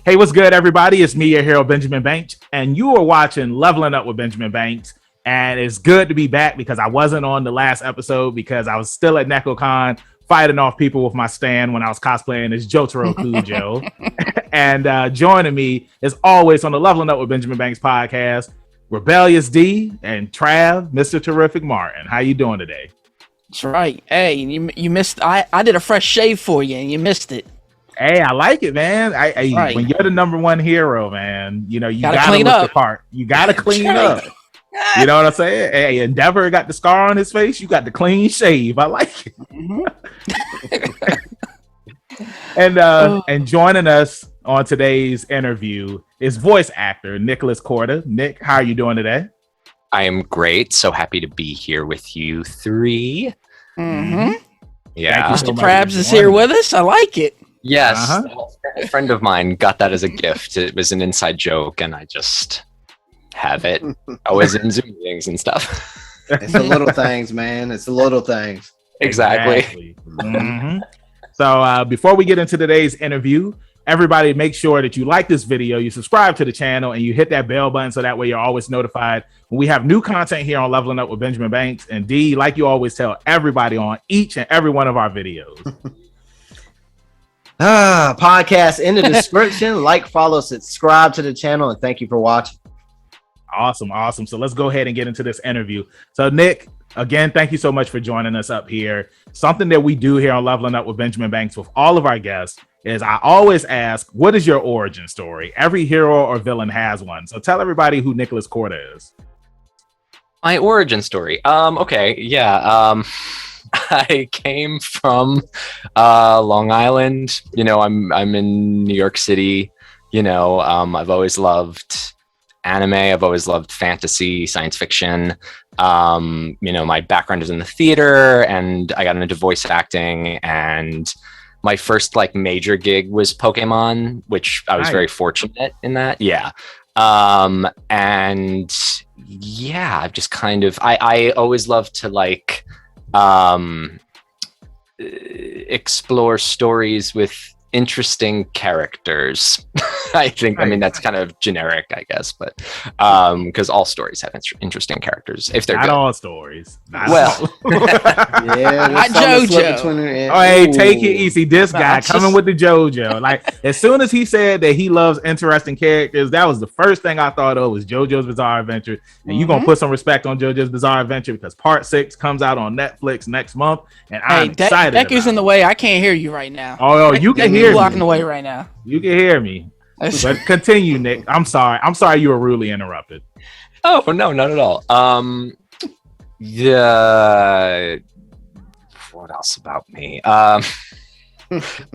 Hey, what's good, everybody? It's me, your hero, Benjamin Banks, and you are watching Leveling Up with Benjamin Banks. And it's good to be back because I wasn't on the last episode because I was still at NecoCon fighting off people with my stand when I was cosplaying as Jotaro Kujo. And joining me, as always, on the Leveling Up with Benjamin Banks podcast, Rebellious D and Trav, Mr. Terrific Martin. How you doing today? That's right. Hey, you missed. I did a fresh shave for you, and you missed it. Hey, I like it, man. Right. When you're the number one hero, man, you know you gotta clean look up. the part. You gotta clean up. You know what I'm saying? Hey, Endeavor got the scar on his face. You got the clean shave. I like it. And joining us on today's interview is voice actor Nicholas Corda. Nick, how are you doing today? I am great. So happy to be here with you three. Mm-hmm. Yeah. Mr. Krabs is here with us. I like it. Yes. A friend of mine got that as a gift. It was an inside joke, and I just have it. I was in Zoom meetings and stuff. It's the little things, man. It's the little things. Exactly. Mm-hmm. So before we get into today's interview, everybody make sure that you like this video, you subscribe to the channel, and you hit that bell button so that way you're always notified when we have new content here on Leveling Up with Benjamin Banks. And D, like you always tell everybody on each and every one of our videos. Podcast in the description. Like, follow, subscribe to the channel, and thank you for watching. Awesome. So let's go ahead and get into this interview. So Nick, again, thank you so much for joining us up here. Something that we do here on Leveling Up with Benjamin Banks with all of our guests is I always ask, what is your origin story? Every hero or villain has one. So tell everybody who Nicholas Corda is. My origin story. Okay. Yeah. I came from Long Island. You know, I'm in New York City. You know, I've always loved anime. I've always loved fantasy, science fiction. You know, my background is in the theater, and I got into voice acting. And my first like major gig was Pokemon, which I was very fortunate in that. Yeah. And yeah, I've just kind of I always love to like explore stories with interesting characters. I think, I mean, that's kind of generic, I guess, but because all stories have interesting characters if they're not good. All stories. Not well, all. Yeah, Not JoJo. Oh, hey, take it easy. This guy coming with the JoJo. Like, as soon as he said that he loves interesting characters, that was the first thing I thought of was JoJo's Bizarre Adventure. And you're gonna put some respect on JoJo's Bizarre Adventure because Part 6 comes out on Netflix next month, and I'm excited. Decky's in the way. I can't hear you right now. Oh, you can hear me. Blocking the way right now. You can hear me. But continue, Nick. I'm sorry you were rudely interrupted. Oh, no, not at all. Yeah. What else about me?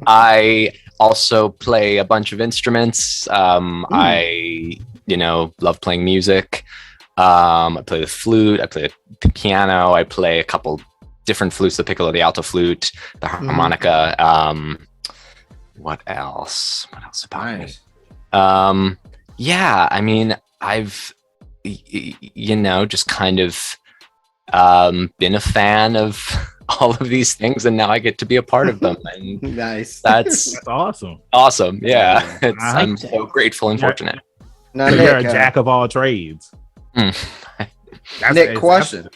I also play a bunch of instruments. I, you know, love playing music. I play the flute. I play the piano. I play a couple different flutes: the piccolo, the alto flute, the harmonica. What else about me? Yeah, I mean, I've, you know, just kind of been a fan of all of these things, and now I get to be a part of them. And nice. That's awesome. Awesome. Yeah. I'm so grateful and fortunate. Now, you're Nick, a jack of all trades. Nick, question.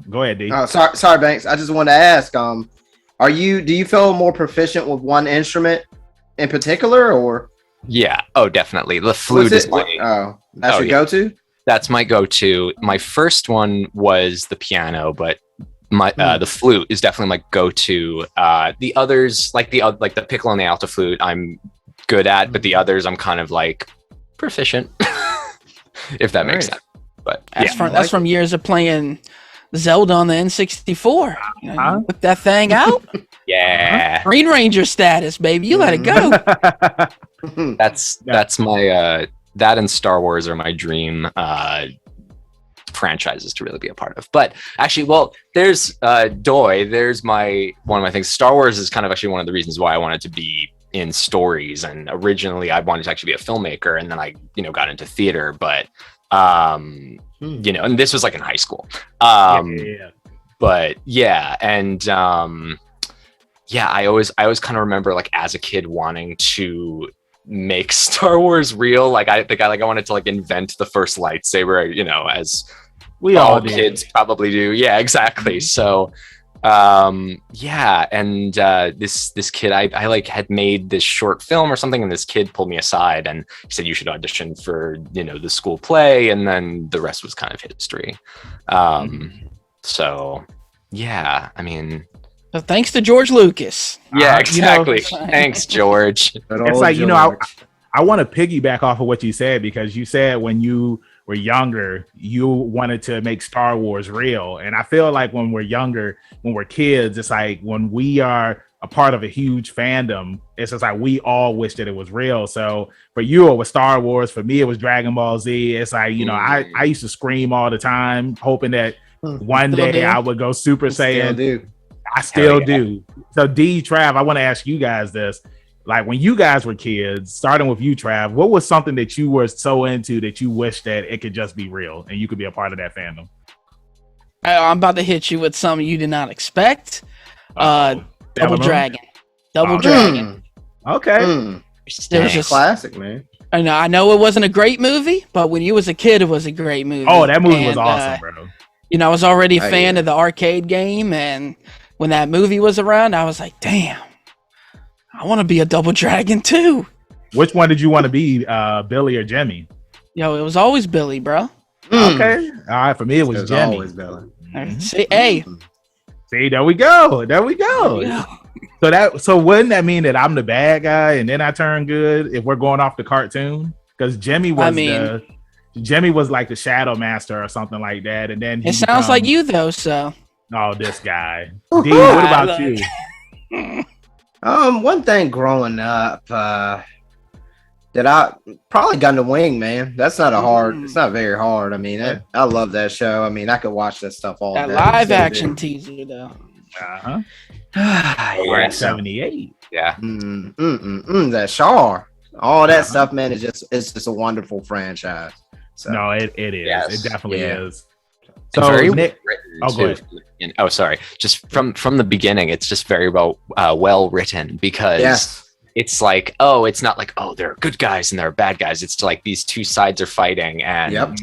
Go ahead, D. Oh, sorry, Banks. I just wanted to ask, do you feel more proficient with one instrument in particular, or? Yeah. Oh, definitely. The flute is my. That's your go-to. That's my go-to. My first one was the piano, but my the flute is definitely my go-to. The others, like the piccolo and the alto flute, I'm good at, but the others, I'm kind of like proficient, if that makes sense. But that's from years of playing Zelda on the N64. You know, you whip that thing out. Yeah. Green Ranger status, baby. You let it go. That's my that and Star Wars are my dream franchises to really be a part of. But actually, well, there's there's one of my things. Star Wars is kind of actually one of the reasons why I wanted to be in stories, and originally I wanted to actually be a filmmaker, and then I got into theater, but and this was like in high school. But yeah, and I always kind of remember like as a kid wanting to make Star Wars real. Like I wanted to like invent the first lightsaber, you know, as We all did. kids probably do. Yeah, exactly. So yeah, and this kid, I like had made this short film or something, and this kid pulled me aside and he said you should audition for, you know, the school play, and then the rest was kind of history. So yeah, I mean, So thanks to George Lucas. yeah, exactly. You know, Thanks, George. It's like, you know, I want to piggyback off of what you said, because you said when you were younger, you wanted to make Star Wars real. And I feel like when we're younger, when we're kids, it's like when we are a part of a huge fandom, it's just like we all wish that it was real. So for you, it was Star Wars. For me, it was Dragon Ball Z. It's like, you know, I used to scream all the time, hoping that one day I would go Super Saiyan. I still do. So D, Trav, I want to ask you guys this. Like when you guys were kids, starting with you, Trav, what was something that you were so into that you wish that it could just be real and you could be a part of that fandom? I'm about to hit you with something you did not expect. Double Dragon. Double Dragon. Okay. There's a classic, man. I know it wasn't a great movie, but when you was a kid, it was a great movie. Oh, that movie was awesome, bro. You know, I was already a fan of the arcade game, and when that movie was around, I was like, damn, I want to be a Double Dragon too. Which one did you want to be, Billy or Jimmy? Yo, it was always Billy, bro. Okay. All right. For me, it was Jimmy. Always Billy. See, hey. See, there we go. There we go. So wouldn't that mean that I'm the bad guy and then I turn good if we're going off the cartoon? Because Jimmy was Jimmy was like the Shadow Master or something like that, and then it sounds like you though. So. Oh, this guy. D, what about you? One thing growing up, that I probably Gundam Wing, man. That's not a hard. It's not very hard. I mean, I love that show. I mean, I could watch that stuff all day. That live action teaser though. Yeah, 78. Yeah. That Char. All that stuff, man, it's just a wonderful franchise. So. No, it is. Yes. It definitely is. So very Nick, written sorry. Just from the beginning, it's just very well written, because it's like, oh, it's not like, oh, there are good guys and there are bad guys. It's like these two sides are fighting, and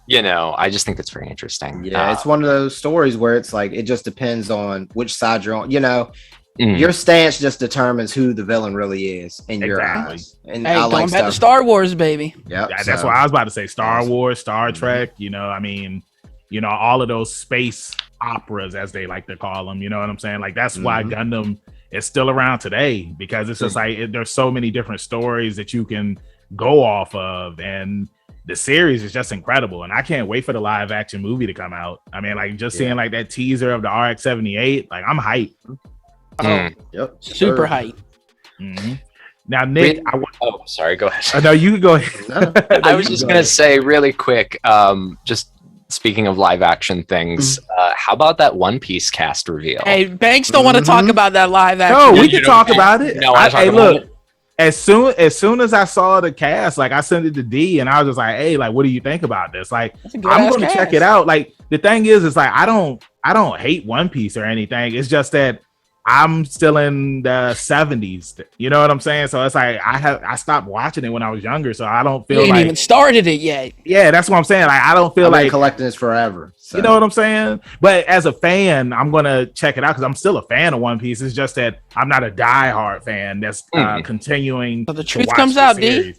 you know, I just think that's very interesting. Yeah, it's one of those stories where it's like it just depends on which side you're on. You know, your stance just determines who the villain really is in your eyes. And hey, going back to Star Wars, baby. Yeah, that's what I was about to say. Star Wars, Star Trek. You know, I mean, you know, all of those space operas, as they like to call them. You know what I'm saying? Like that's why Gundam is still around today, because it's just like there's so many different stories that you can go off of, and the series is just incredible. And I can't wait for the live action movie to come out. I mean, like just seeing like that teaser of the RX-78, like I'm hyped. Super hyped. Now, Nick, sorry, go ahead. No, you can go ahead. I was just gonna say really quick, just speaking of live action things, how about that One Piece cast reveal? Hey, Banks don't want to talk about that live action. No, we can talk about it. No, look, as soon as I saw the cast, like I sent it to D, and I was just like, hey, like, what do you think about this? Like, I'm going to check it out. Like, the thing is like I don't hate One Piece or anything. It's just that I'm still in the 70s. You know what I'm saying? So it's like I stopped watching it when I was younger, so I don't feel you ain't even started it yet. Yeah, that's what I'm saying. Like I don't feel like collecting this forever. So. You know what I'm saying? But as a fan, I'm gonna check it out because I'm still a fan of One Piece. It's just that I'm not a diehard fan that's continuing. So the truth comes out, D.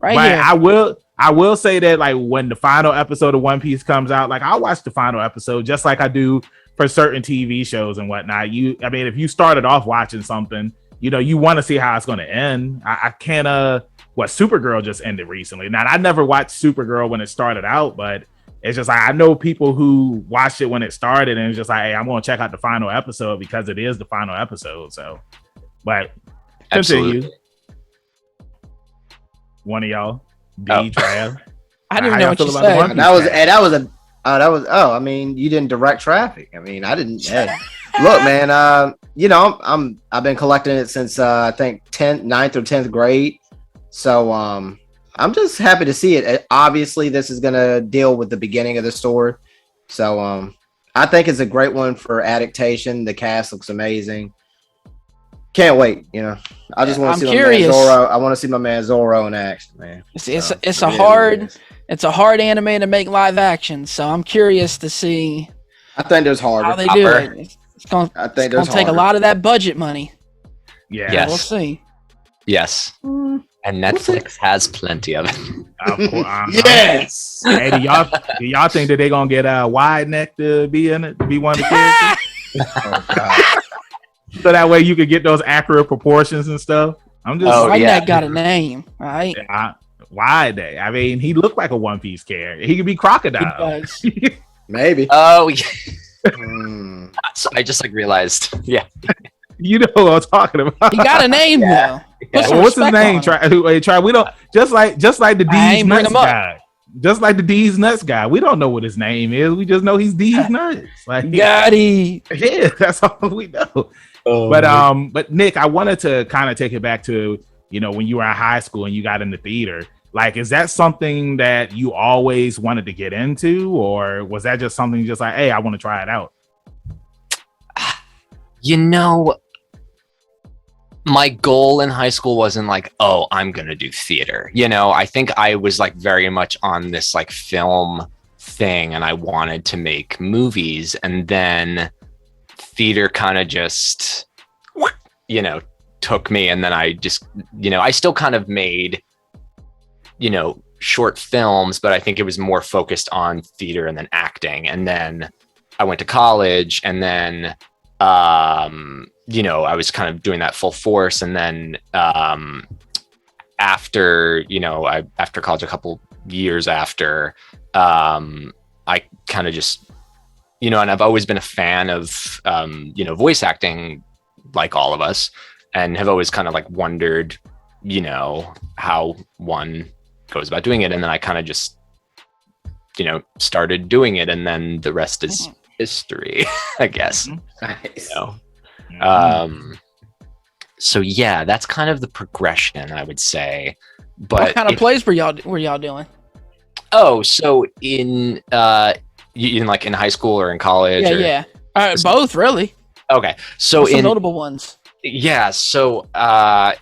Right but here. I will say that like when the final episode of One Piece comes out, like I'll watch the final episode just like I do for certain TV shows and whatnot. I mean, if you started off watching something, you know, you want to see how it's going to end. I can't, Supergirl just ended recently. Now, I never watched Supergirl when it started out, but it's just like, I know people who watched it when it started and it's just like, hey, I'm going to check out the final episode because it is the final episode. So, but continue. One of y'all, Trav. I didn't know what you said. I mean, you didn't direct traffic. I mean, I didn't. Hey, look, man. You know, I've been collecting it since I think 9th or 10th grade. So I'm just happy to see it. Obviously, this is gonna deal with the beginning of the story. So I think it's a great one for adaptation. The cast looks amazing. can't wait. You know, I just want to see curious. my man Zorro. I want to see my man Zorro in action, man. It's a hard anime to make live action, so I'm curious to see. I think there's harder. How they do it. It's gonna take a lot of that budget money. Yeah, Yes. We'll see. Yes. And Netflix has plenty of it. Of course, Yes. Hey, do y'all think that they're gonna get Wide Neck to be in it, to be one of the characters? Oh God. So that way you could get those accurate proportions and stuff. I'm just Oh, Wide yeah. Neck got a name, right? Wide Neck. I mean, he looked like a One Piece character. He could be He Crocodile. does. Maybe. Oh, yeah. Mm. So I just realized. Yeah. You know what I'm talking about. He got a name though. Put some What's his respect name? on him. Try. We don't just like the I D's ain't bring nuts him up. guy. Just like the D's nuts guy. We don't know what his name is. We just know he's D's nuts. Like Gotti. yeah, that's all we know. But Nick, I wanted to kind of take it back to, when you were in high school and you got into theater. Like, is that something that you always wanted to get into, or was that just something just like, hey, I want to try it out? My goal in high school wasn't like, oh, I'm going to do theater. I think I was like very much on this like film thing, and I wanted to make movies. And then theater kind of just, took me. And then I just, I still kind of made, short films, but I think it was more focused on theater and then acting. And then I went to college, and then, I was kind of doing that full force. And then after college, a couple years after, I kind of just, and I've always been a fan of, voice acting, like all of us, and have always kind of like wondered, how one goes about doing it. And then I kind of just, started doing it, and then the rest is history, I guess. Nice. So yeah, that's kind of the progression, I would say. But What kind of plays were y'all doing? Oh, so in like in high school or in college? Yeah. Both really. Okay, so What's some notable ones? Yeah, so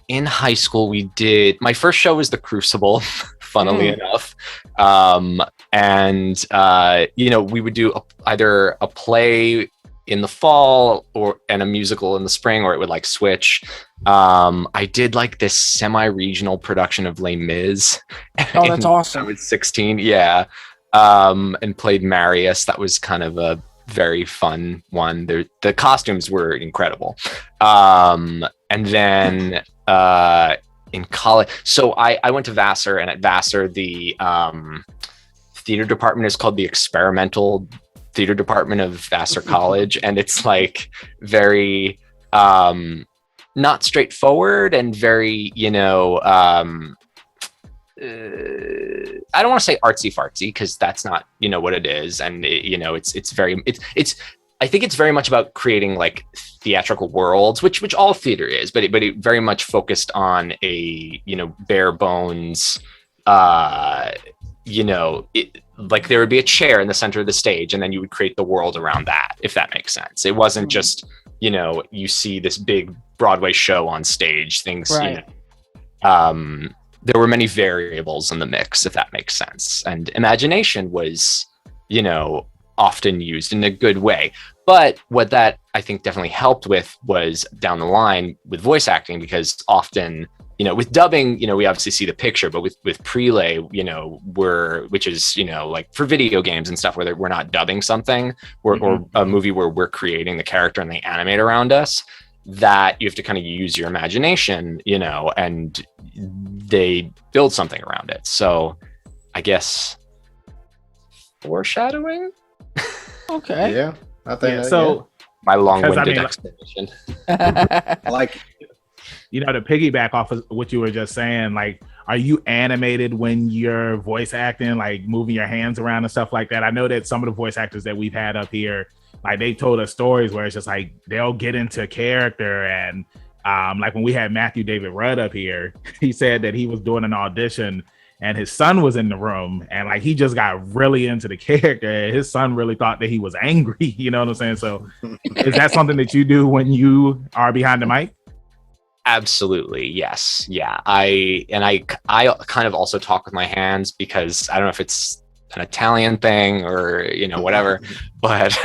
in high school we did, my first show was The Crucible, funnily enough. And we would do either a play in the fall and a musical in the spring, or it would like switch. I did like this semi-regional production of Les Mis. Oh, that's awesome. I was 16, yeah. And played Marius. That was kind of a very fun one. The costumes were incredible. And then in college, so I went to Vassar, and at Vassar the theater department is called the Experimental Theater Department of Vassar College, and it's like very not straightforward and very I don't want to say artsy fartsy, because that's not what it is, and it's I think it's very much about creating like theatrical worlds, which all theater is, but it very much focused on a bare bones like there would be a chair in the center of the stage, and then you would create the world around that, if that makes sense. It wasn't just you see this big Broadway show on stage, things right. There were many variables in the mix, if that makes sense, and imagination was often used in a good way. But what that I think definitely helped with was down the line with voice acting, because often with dubbing, we obviously see the picture, but with prelay, which is, like for video games and stuff, where we're not dubbing something or a movie where we're creating the character and they animate around us, that you have to kind of use your imagination, and they build something around it. So I guess foreshadowing. Okay. Yeah, I think so. My long-winded explanation. Like to piggyback off of what you were just saying, like, are you animated when you're voice acting, like moving your hands around and stuff like that? I know that some of the voice actors that we've had up here, like they told us stories where it's just like they'll get into character, and like when we had Matthew David Rudd up here, he said that he was doing an audition and his son was in the room, and like he just got really into the character. His son really thought that he was angry. You know what I'm saying? So is that something that you do when you are behind the mic? Absolutely, yes, yeah. I kind of also talk with my hands because I don't know if it's an Italian thing or whatever, but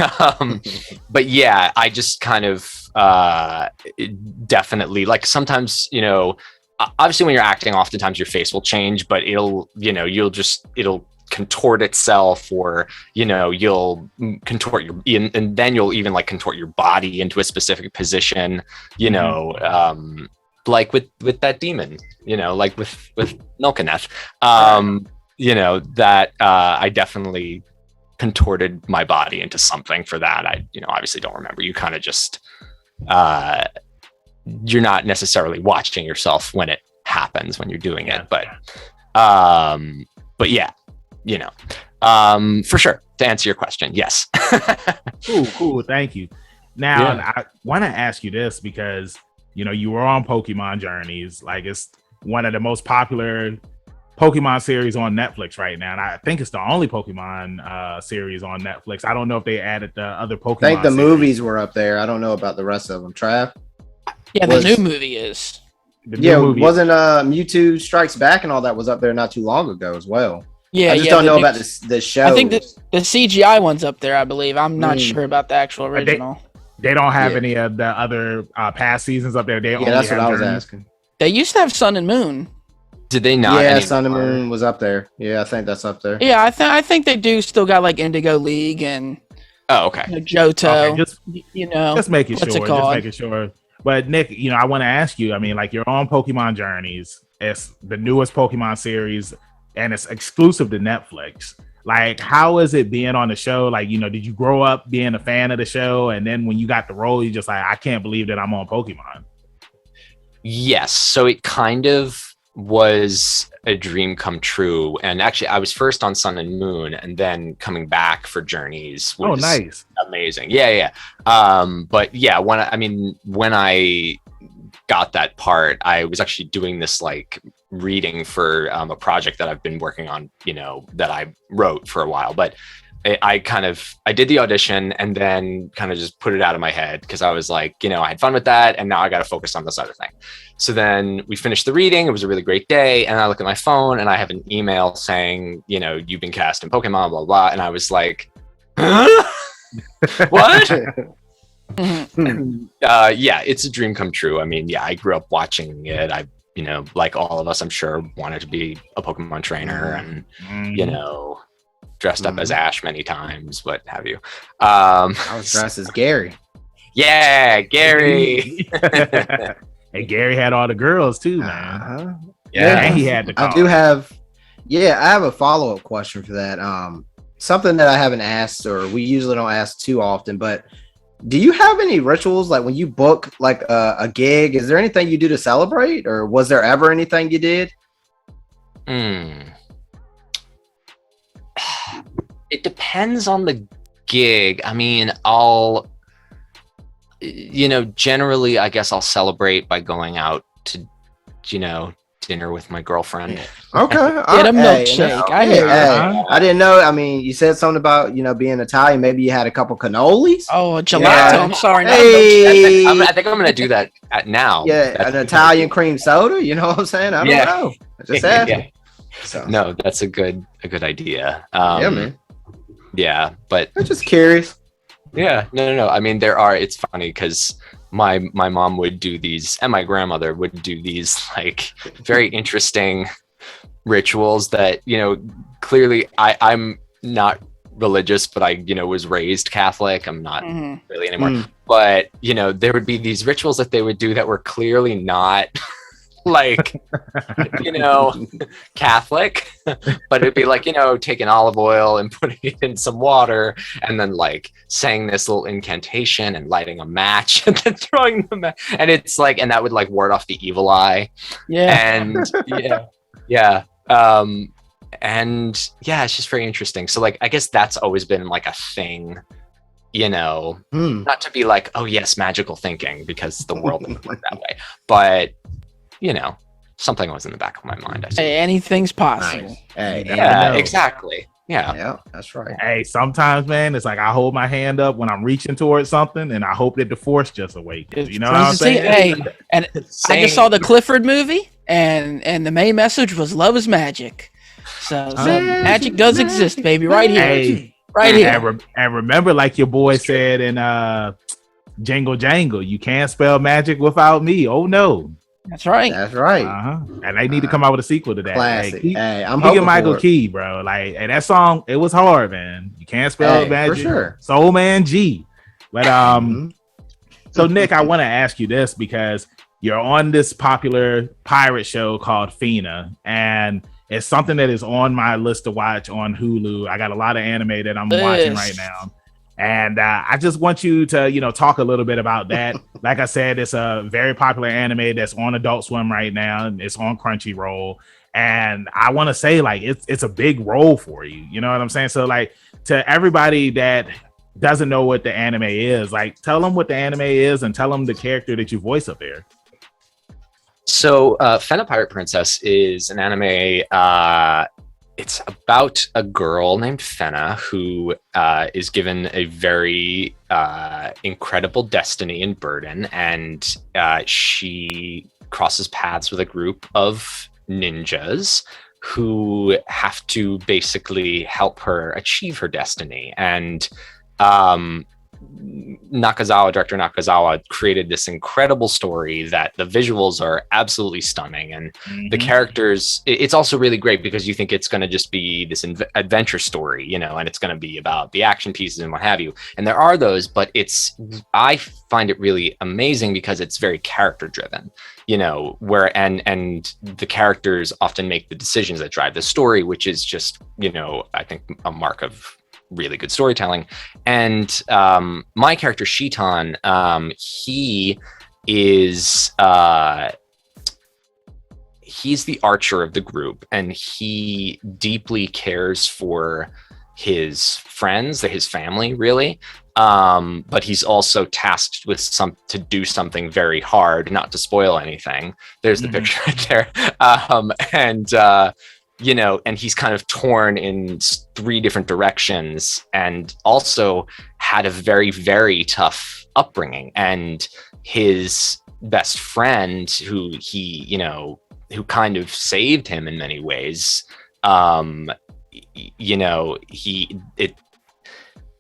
but yeah, I just kind of definitely, like, sometimes obviously when you're acting, oftentimes your face will change, but it'll contort itself, or you'll contort and then you'll even like contort your body into a specific position, like with that demon, like with Milkaneth, that I definitely contorted my body into something for that. I obviously don't remember. You kind of just you're not necessarily watching yourself when it happens, when you're doing it, but yeah, for sure, to answer your question, yes. Cool, thank you. Now I want to ask you this because you were on Pokemon Journeys, like it's one of the most popular Pokemon series on Netflix right now, and I think it's the only Pokemon series on Netflix. I don't know if they added the other Pokemon. I think the series. movies were up there. I don't know about the rest of them. Trav? Yeah, the new movie is. Wasn't Mewtwo Strikes Back and all that was up there not too long ago as well? Yeah, I just don't know about the show. I think the CGI one's up there, I believe. I'm not sure about the actual original. They don't have any of the other past seasons up there. That's what I was asking. They used to have Sun and Moon. Did they not? Yeah, Sun and Moon was up there. Yeah, I think that's up there. Yeah, I think they do still got like Indigo League and okay, Johto. Okay, just making what's sure. it called? Just making sure. But Nick, I want to ask you. I mean, like you're on Pokemon Journeys. It's the newest Pokemon series, and it's exclusive to Netflix. Like, how is it being on the show? Like, did you grow up being a fan of the show, and then when you got the role, you just like, I can't believe that I'm on Pokemon? Yes. So it kind of was a dream come true, and actually I was first on Sun and Moon, and then coming back for Journeys was nice, amazing. But yeah, when I got that part, I was actually doing this like reading for a project that I've been working on, that I wrote for a while, but I did the audition and then kind of just put it out of my head because I was like, I had fun with that, and now I got to focus on this other thing. So then we finished the reading. It was a really great day, and I look at my phone and I have an email saying, you've been cast in Pokemon, blah blah, and I was like, huh? What? Yeah, it's a dream come true. I mean, yeah, I grew up watching it. I like all of us, I'm sure, wanted to be a Pokemon trainer, and dressed up as Ash many times, what have you. I was dressed as Gary. Yeah, Gary. Hey, Gary had all the girls too, man. Yeah, and he had the car. I have a follow-up question for that. Something that I haven't asked, or we usually don't ask too often, but do you have any rituals, like when you book like a gig? Is there anything you do to celebrate, or was there ever anything you did? It depends on the gig. I mean, I'll generally, I guess I'll celebrate by going out to dinner with my girlfriend. Okay. Get a milkshake. I didn't know. I mean, you said something about being Italian. Maybe you had a couple cannolis. Oh, a gelato. Yeah. I'm sorry. Hey. I think I'm gonna do that now. Yeah, an Italian cream soda. You know what I'm saying? I don't know. I just asking. Yeah. So. No, that's a good idea. Yeah, man. Yeah, but I'm just curious. Yeah, no. I mean, it's funny because my mom would do these, and my grandmother would do these like very interesting rituals that clearly I'm not religious, but I was raised Catholic. I'm not really anymore. But there would be these rituals that they would do that were clearly not like Catholic, but it'd be like taking olive oil and putting it in some water, and then like saying this little incantation and lighting a match and then throwing the match, and it's like, and that would like ward off the evil eye. And and yeah, it's just very interesting. So like, I guess that's always been like a thing, not to be like, oh yes, magical thinking, because the world doesn't work that way, but something was in the back of my mind. Hey, anything's possible. Nice. Hey, yeah, exactly. Yeah. Yeah, that's right. Hey, sometimes, man, it's like I hold my hand up when I'm reaching towards something, and I hope that the force just awakens. You know what I'm saying? Hey, and I Same. just saw the Clifford movie, and the main message was love is magic. So magic does exist, baby, right here, Hey, right here. and remember, like your boy said in Jingle Jangle, you can't spell magic without me. Oh no. That's right. That's right. And they need to come out with a sequel to that. Classic. Like, Hey, I'm Keegan hoping Michael for it. Key, bro. Like, and that song, it was hard, man. You can't spell Hey, magic. for sure. Soul Man G. But Mhm. so Nick, I want to ask you this because you're on this popular pirate show called Fena, and it's something that is on my list to watch on Hulu. I got a lot of anime that I'm watching right now. And I just want you to, talk a little bit about that. Like I said, it's a very popular anime that's on Adult Swim right now. And it's on Crunchyroll. And I want to say, like, it's a big role for you. You know what I'm saying? So, like, to everybody that doesn't know what the anime is, like, tell them what the anime is and tell them the character that you voice up there. So, Fena Pirate Princess is an anime. It's about a girl named Fena who is given a very incredible destiny and burden, and she crosses paths with a group of ninjas who have to basically help her achieve her destiny. And director Nakazawa created this incredible story that the visuals are absolutely stunning, and the characters, it's also really great because you think it's going to just be this adventure story, and it's going to be about the action pieces and what have you. And there are those, but I find it really amazing because it's very character driven, where and the characters often make the decisions that drive the story, which is just, I think a mark of really good storytelling. And my character Shitan, he is he's the archer of the group, and he deeply cares for his friends, his family, really. But he's also tasked with to do something very hard, not to spoil anything. There's the picture right there. And he's kind of torn in 3 different directions, and also had a very, very tough upbringing. And his best friend, who who kind of saved him in many ways,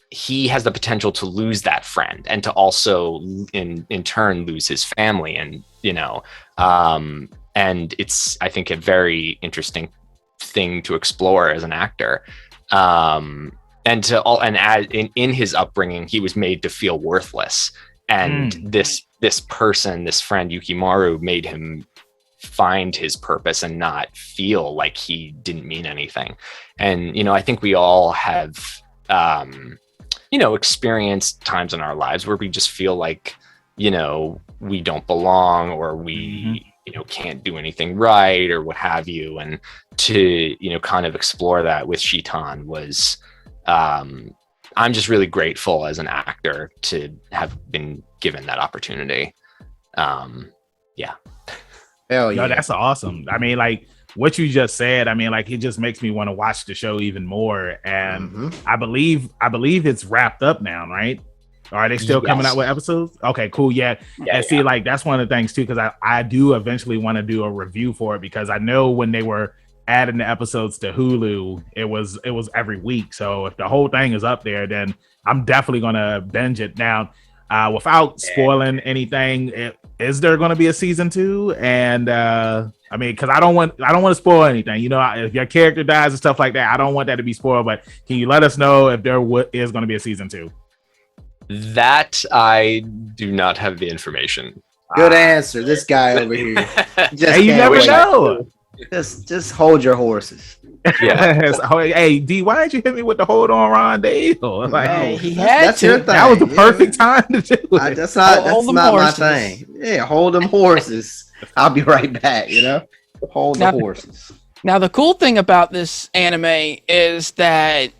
he has the potential to lose that friend, and to also in turn lose his family. And and it's, I think, a very interesting thing to explore as an actor. In his upbringing, he was made to feel worthless, and this friend Yukimaru made him find his purpose and not feel like he didn't mean anything. And I think we all have experienced times in our lives where we just feel like we don't belong, or we can't do anything right, or what have you. And to kind of explore that with Shitan was I'm just really grateful as an actor to have been given that opportunity. Yeah. Hell yeah. Yo, that's awesome. I mean, like what you just said, I mean, like it just makes me want to watch the show even more. And I believe it's wrapped up now, right? Or are they still coming out with episodes? Okay, cool. Yeah. And see, like that's one of the things too, because I do eventually want to do a review for it, because I know when they were adding the episodes to Hulu, it was every week. So if the whole thing is up there, then I'm definitely gonna binge it. Now, without spoiling anything, is there going to be a season 2? And I mean, because I don't want to spoil anything. If your character dies and stuff like that, I don't want that to be spoiled. But can you let us know if there is going to be a season 2? That I do not have the information. Good answer. This guy over here. Hey, you never know. Just hold your horses. Yeah. Hey, D, why didn't you hit me with the hold on Rondale? Like, Hey, he had that's to. your thing. that was the perfect time to do it. That's not my horses. thing. Yeah, hold them horses. I'll be right back. Hold the horses. Now, the cool thing about this anime is that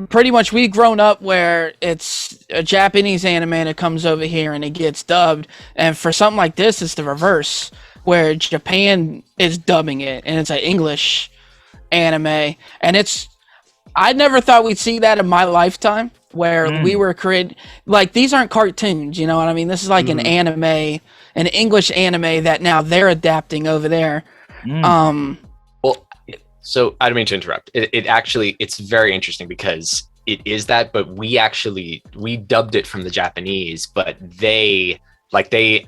pretty much we've grown up where it's a Japanese anime that comes over here and it gets dubbed. And for something like this, it's the reverse, where Japan is dubbing it and it's an English anime. And it's I never thought we'd see that in my lifetime, where we were created. Like, these aren't cartoons, you know what I mean? This is like an anime, an English anime that now they're adapting over there. Well, so I don't mean to interrupt. It actually, it's very interesting because it is that, but we dubbed it from the Japanese, but they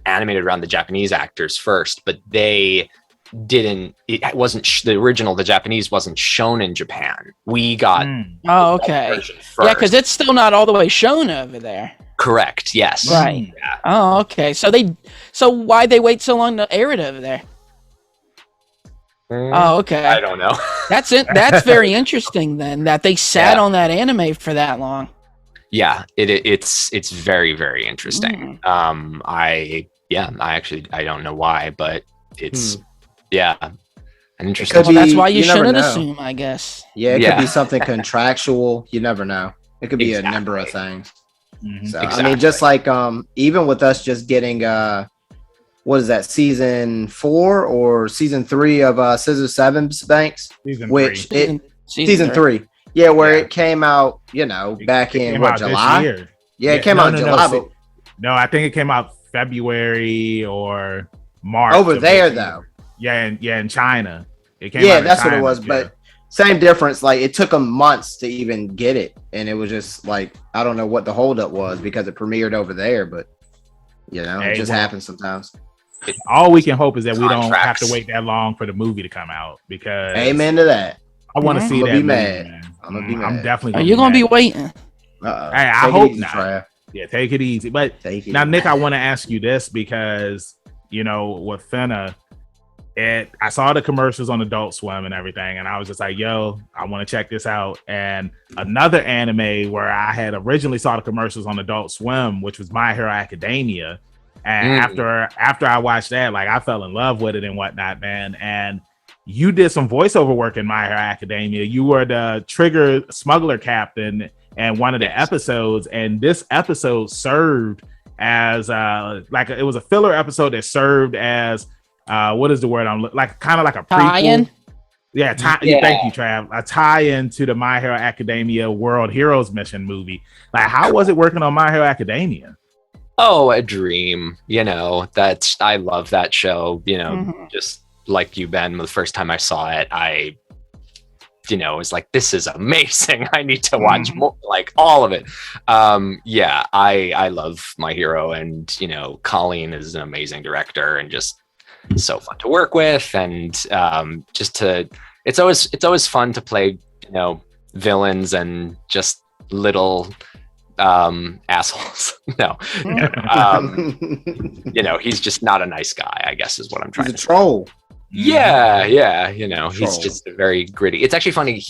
animated around the Japanese actors first, but it wasn't the original. The Japanese wasn't shown in Japan. We got okay, yeah, because it's still not all the way shown over there. Correct. Yes. Right. Yeah. Oh, okay. So why'd they wait so long to air it over there? Oh, okay. I don't know. That's it. That's very interesting then, that they sat on that anime for that long. Yeah, it's very, very interesting. I don't know why, but it's an interesting. Well, that's why you shouldn't assume, I guess. Yeah, it could be something contractual. You never know. It could be a number of things. So I mean, just like even with us just getting what is that, season 4 or season 3 of Scissor Seven's Banks? Season 3. Yeah, where it came out, back in July? Yeah, it came out in July. No, I think it came out February or March. Over there, though. Yeah, in China. It came out that's China, what it was. But same difference. Like, it took them months to even get it. And it was just like, I don't know what the holdup was because it premiered over there. But, it just happens sometimes. All we can hope is that we don't have to wait that long for the movie to come out, because amen to that. I want to see that. Be mad. I'm gonna be mad. I'm definitely. Are you gonna be waiting? Hey, I hope not. Trav. Yeah, take it easy. But now, Nick, I want to ask you this because with Fena, I saw the commercials on Adult Swim and everything, and I was just like, "Yo, I want to check this out." And another anime where I had originally saw the commercials on Adult Swim, which was My Hero Academia. And after I watched that, like, I fell in love with it and whatnot, man. And you did some voiceover work in My Hero Academia. You were the Trigger smuggler captain in one of the episodes, and this episode served as it was a filler episode that served as what is the word I'm kind of like a prequel. Tie-in? Yeah, thank you, Trav. A tie-in to the My Hero Academia World Heroes Mission movie. Like, how was it working on My Hero Academia? Oh, a dream. I love that show. Just like you, Ben, the first time I saw it, I was like, this is amazing. I need to watch more, like, all of it. I love My Hero, and Colleen is an amazing director and just so fun to work with, and it's always fun to play villains and just little assholes. No. He's just not a nice guy, I guess is what I'm trying to say. He's a troll. Yeah. He's just very gritty. It's actually funny.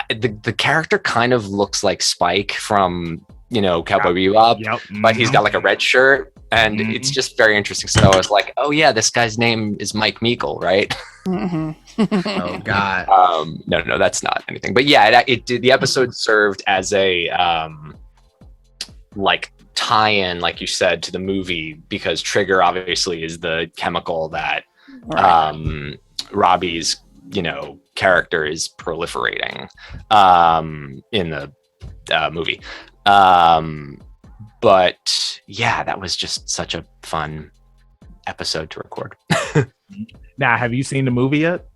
The character kind of looks like Spike from Cowboy Bebop, but he's got like a red shirt, and it's just very interesting. So I was like, oh yeah, this guy's name is Mike Meekle, right? Oh God. No, that's not anything. But yeah, it did. The episode served as a tie-in, like you said, to the movie, because Trigger obviously is the chemical that Robbie's character is proliferating in the movie. But yeah, that was just such a fun episode to record. Now, have you seen the movie yet?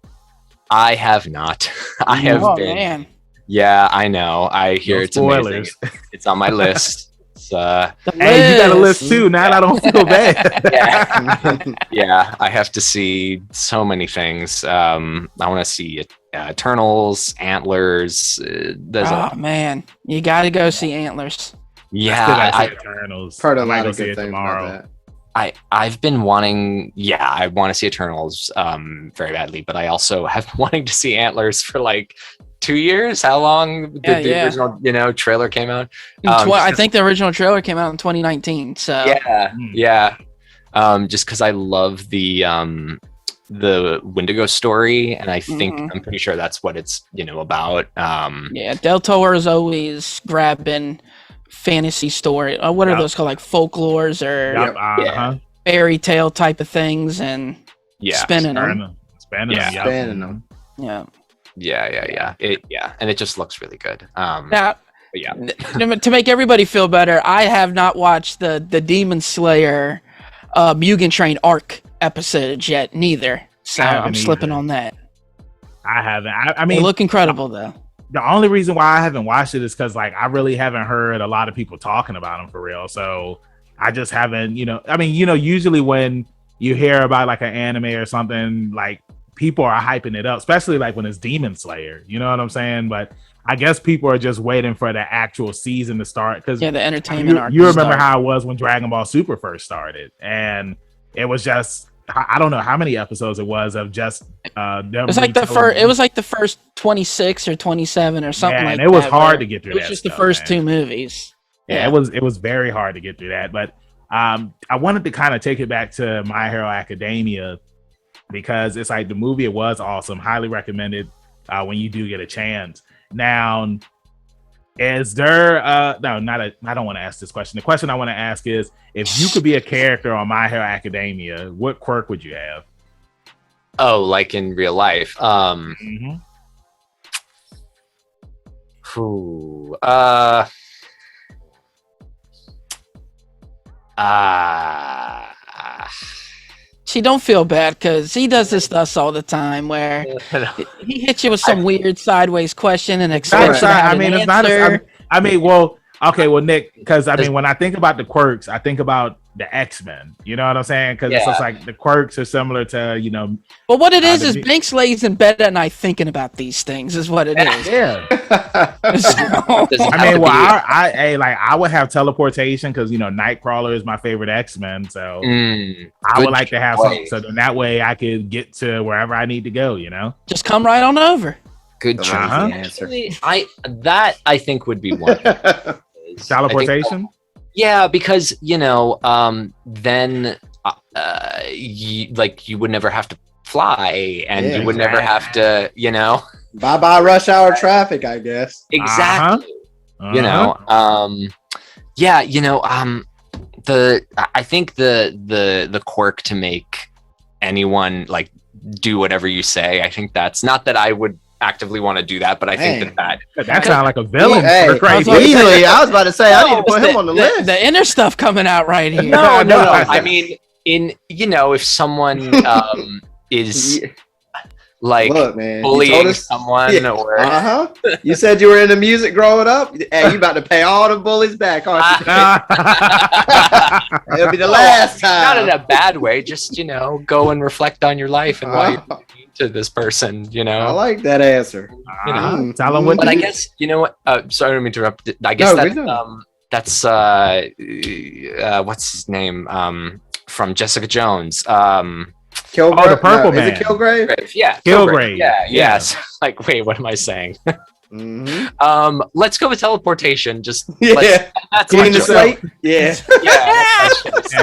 I have not. I have been. Man. Yeah, I know. I hear it's spoilers. Amazing. It's on my list. Hey, you got a list too. Now I don't feel bad. Yeah, I have to see so many things. I want to see Eternals, Antlers. Man, you got to go see Antlers. Yeah, Eternals. Heard a lot of good things about that. I've been wanting. Yeah, I want to see Eternals very badly, but I also have been wanting to see Antlers for like 2 years. How long did the original trailer came out? I think the original trailer came out in 2019. So yeah. Just because I love the Wendigo story, and I'm pretty sure that's what it's about. Del Toro is always grabbing fantasy story. What are those called? Like folklores or fairy tale type of things, and spinning them. Spinning them. Yeah. Yeah. And it just looks really good. Now, But yeah. to make everybody feel better, I have not watched the Demon Slayer Mugen Train arc episodes yet, neither. So I'm slipping on that. I haven't. I mean, they look incredible though. The only reason why I haven't watched it is because like I really haven't heard a lot of people talking about them for real. So I just haven't, usually when you hear about like an anime or something, like people are hyping it up, especially like when it's Demon Slayer. You know what I'm saying? But I guess people are just waiting for the actual season to start because the entertainment arc. You remember how it was when Dragon Ball Super first started, and it was just I don't know how many episodes it was of just them. It was like the first. It was like the first 26 or 27 or something like that. And it was hard to get through. It was just the first two movies. Yeah, it was very hard to get through that. But I wanted to kind of take it back to My Hero Academia because it's like the movie. It was awesome. Highly recommended when you do get a chance. Now, is there I don't want to ask this question. The question I want to ask is, if you could be a character on My Hero Academia, what quirk would you have? Oh, like in real life. See, don't feel bad because he does this to us all the time where he hits you with some weird sideways question and expects you to have an answer. Nick, because when I think about the quirks, I think about the X-Men. You know what I'm saying? Because it's just like the quirks are similar to, But what it is Banks lays in bed at night thinking about these things is what it is. Yeah. I would have teleportation because Nightcrawler is my favorite X-Men, so I would like to have something so then that way I could get to wherever I need to go. Just come right on over. Good choice. Actually, I think would be one. Teleportation. Yeah, because then you would never have to fly, and you would never have to, bye rush hour traffic, I guess. Exactly. I think the quirk to make anyone like do whatever you say. I think that's not that I would actively want to do that, but I think that sounds like a villain. I was about to say I need to put him on the list. The inner stuff coming out right here. No. I mean, if someone is like bullying someone, or you said you were into music growing up, and you about to pay all the bullies back, aren't you? It'll be the last time. Not in a bad way, just go and reflect on your life and why you're to this person. I like that answer. Tell them what. But I guess sorry to interrupt. I guess that's what's his name from Jessica Jones. Kilgrave? The purple man. Is it Kilgrave? Yeah, Kilgrave. Yeah. So, wait, what am I saying? Let's go with teleportation. Just that's clean the slate. Yeah.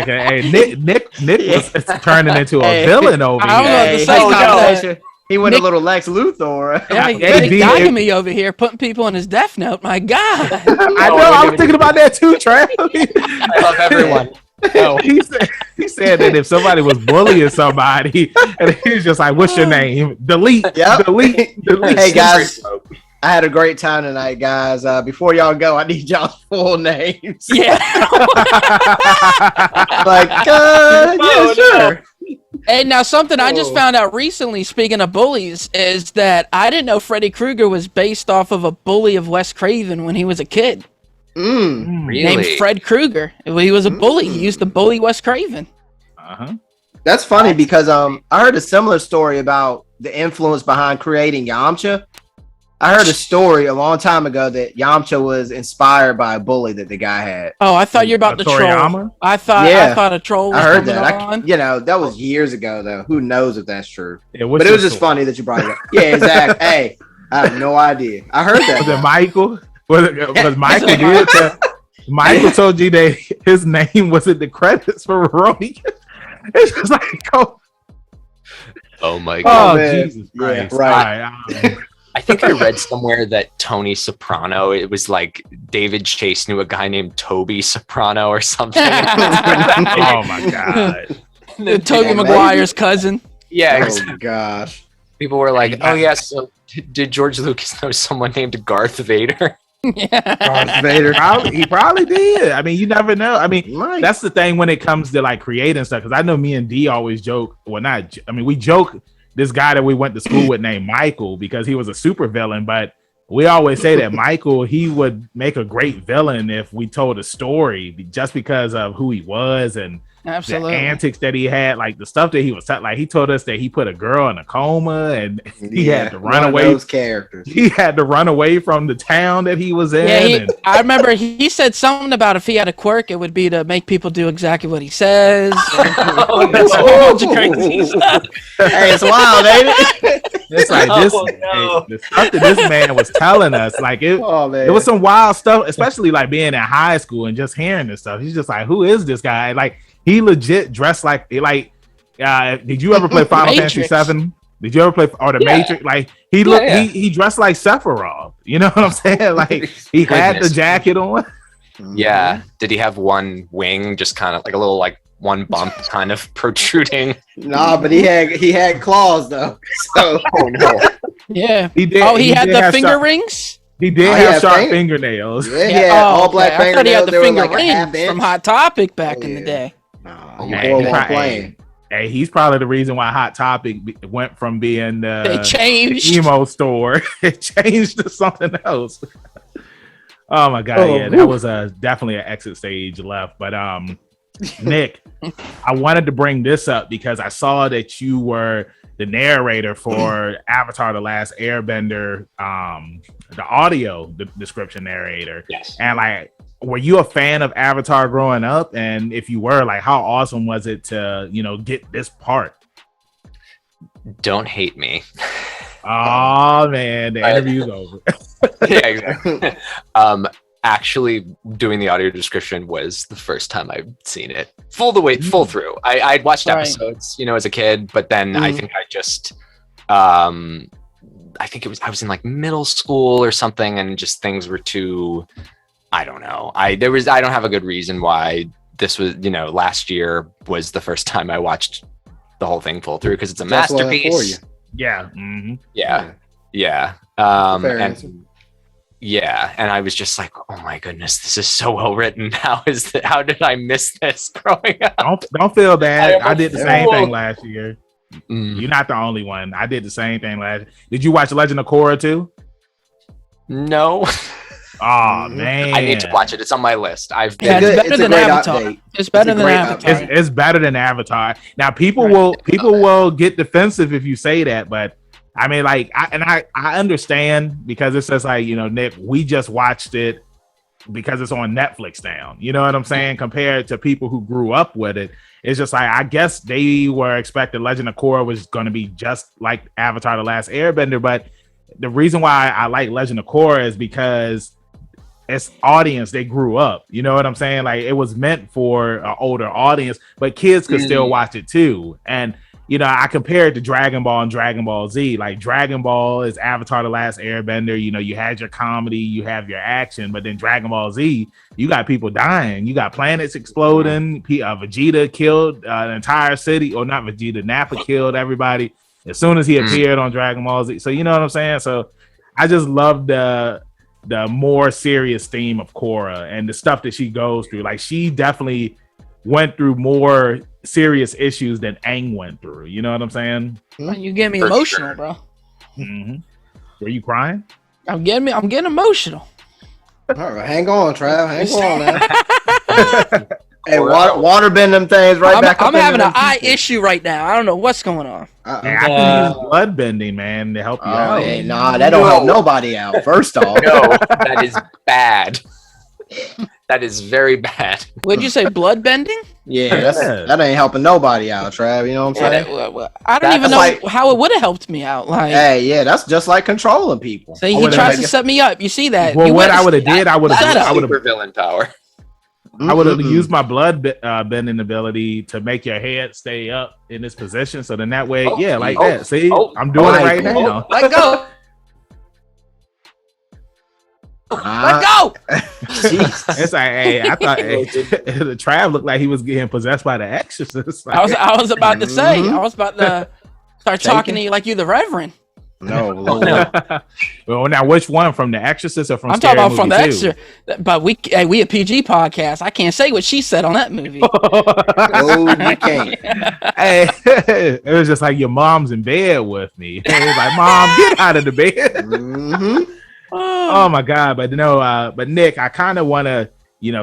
Okay. Hey, Nick was turning into a villain over here. He went a little Lex Luthor. Nick Dagamy over here putting people in his death note. My God. I know. I was thinking about that too, Trav. I love everyone. No. He said that if somebody was bullying somebody, and he was just like, "What's your name?" Delete. Hey guys, I had a great time tonight, guys. Before y'all go, I need y'all's full names. Yeah. Sure. And now something I just found out recently, speaking of bullies, is that I didn't know Freddy Krueger was based off of a bully of Wes Craven when he was a kid. Really? Named Fred Krueger. He was a bully. He used to bully Wes Craven. That's funny because I heard a similar story about the influence behind creating Yamcha. I heard a story a long time ago that Yamcha was inspired by a bully that the guy had. Oh, I thought you were about the troll. I thought a troll was heard that. on. That was years ago though. Who knows if that's true? But it was just funny that you brought it up. Yeah, exactly. Hey, I have no idea. I heard that. Was it Michael? Was Michael did Michael told you that his name was in the credits for Romy? It's just like, oh my God. Oh, Jesus Christ. Yeah, right. I think I read somewhere that Tony Soprano, it was like David Chase knew a guy named Toby Soprano or something. Oh my God. Tobey Maguire's cousin. Yeah. Oh gosh. People were like, oh yes, so Did George Lucas know someone named Garth Vader? Yeah. Darth Vader. He probably did. I mean, you never know. I mean, Right. that's the thing when it comes to like creating stuff. Because I know me and D always joke. Well, not. I mean, we joke. This guy that we went to school with named Michael because he was a super villain, but we always say that Michael, he would make a great villain if we told a story just because of who he was and Absolutely. the antics that he had, like the stuff that he was like. He told us that he put a girl in a coma and he had to run away. Those characters. He had to run away from the town that he was in. Yeah, I remember he said something about if he had a quirk, it would be to make people do exactly what he says. Oh, It's a whole bunch of crazy stuff. Hey, it's wild, ain't it? It's like this. The stuff that this man was telling us, like it was some wild stuff, especially like being in high school and just hearing this stuff. He's just like, who is this guy? Like he legit dressed like did you ever play Final Fantasy VII? Did you ever play The Matrix? Like he looked, he dressed like Sephiroth. You know what I'm saying? Like he had the jacket on. Yeah. Did he have one wing, just kind of like a little like one bump kind of protruding? Nah, but he had claws though. So Oh no. Yeah. He did. Oh, he had did the have finger sharp- rings? He did Oh, he have had sharp finger- fingernails. yeah, he had all black I thought he had fingernails. the They were finger like a half rings inch. from Hot Topic back Oh, in the yeah. day. Nah, man. you boy Hey, wasn't playing. Hey, he's probably the reason why Hot Topic went from being They the changed. emo store. It changed to something else. Oh my god, Oh, yeah, that was definitely an exit stage left. But Nick, I wanted to bring this up because I saw that you were the narrator for Avatar: The Last Airbender, the audio description narrator. Yes. And like, were you a fan of Avatar growing up? And if you were, like, how awesome was it to, get this part? Don't hate me. Oh man, the interview's over. Yeah, exactly. Actually doing the audio description was the first time I've seen it full through. I'd watched Right. episodes, as a kid, but then I think I just I was in like middle school or something, and just things were too, I don't know. I don't have a good reason why this was, last year was the first time I watched the whole thing full through, because it's a That's why masterpiece. for you. Yeah. Mhm. Yeah. Fair And answer. yeah, and I was just like, oh my goodness, this is so well written. How did I miss this growing up? Don't feel bad. I am I did the a same fool. thing last year. Mm, You're not the only one. I did the same thing last. Did you watch Legend of Korra too? no. Oh man, I need to watch it. It's on my list. I've Yeah, been it's better than great Avatar. update. It's better It's a than great Avatar. It's better than Avatar. Now people Right. will get defensive if you say that, but I mean, like, I understand, because it's just like, Nick, we just watched it because it's on Netflix now. You know what I'm saying? Compared to people who grew up with it, it's just like, I guess they were expecting Legend of Korra was going to be just like Avatar: The Last Airbender, but the reason why I like Legend of Korra is because it's audience, they grew up. You know what I'm saying? Like, it was meant for an older audience, but kids could still watch it too. And I compare it to Dragon Ball and Dragon Ball Z. Like, Dragon Ball is Avatar: The Last Airbender. You had your comedy, you have your action, but then Dragon Ball Z, you got people dying. You got planets exploding. Vegeta killed an entire city, or not Vegeta, Nappa killed everybody as soon as he appeared on Dragon Ball Z. So you know what I'm saying? So I just love the more serious theme of Korra and the stuff that she goes through. Like, she definitely went through more serious issues than Aang went through. You know what I'm saying? You get me For emotional, sure. bro. Mm-hmm. Were you crying? I'm getting emotional. All right, hang on, Trav. Hang on now. Hey, water bend them things right back up. I'm having an eye issue right now. I don't know what's going on. Man, I can use blood bending, man, to help you Oh, out. yeah, nah, that don't help nobody out. First off, No, that is bad. That is very bad. Would you say blood bending? yeah, that ain't helping nobody out, Trav. You know what I'm saying? I don't even That's know like- how it would have helped me out. Like, Hey, yeah, that's just like controlling people. see, he would've tries to like- set me up. You see that? Well, You what went- I would have did, I would Shut up. have Super villain power. used my blood bending ability to make your head stay up in this position. So then that way, that. See, I'm doing it right now. Let go. Let go. Jeez. It's like, hey, I thought the Trav looked like he was getting possessed by the Exorcist. I was about to say. I was about to start Shaking. talking to you like you the Reverend. No, Lord. Well, now which one, from The Exorcist or from? I'm Scary talking about from the Movie 2? extra. But we a PG podcast. I can't say what she said on that movie. Oh, you can't. Hey, it was just like your mom's in bed with me. It was like, Mom, get out of the bed. Mhm. Oh my God. But no, but Nick, I kind of want to,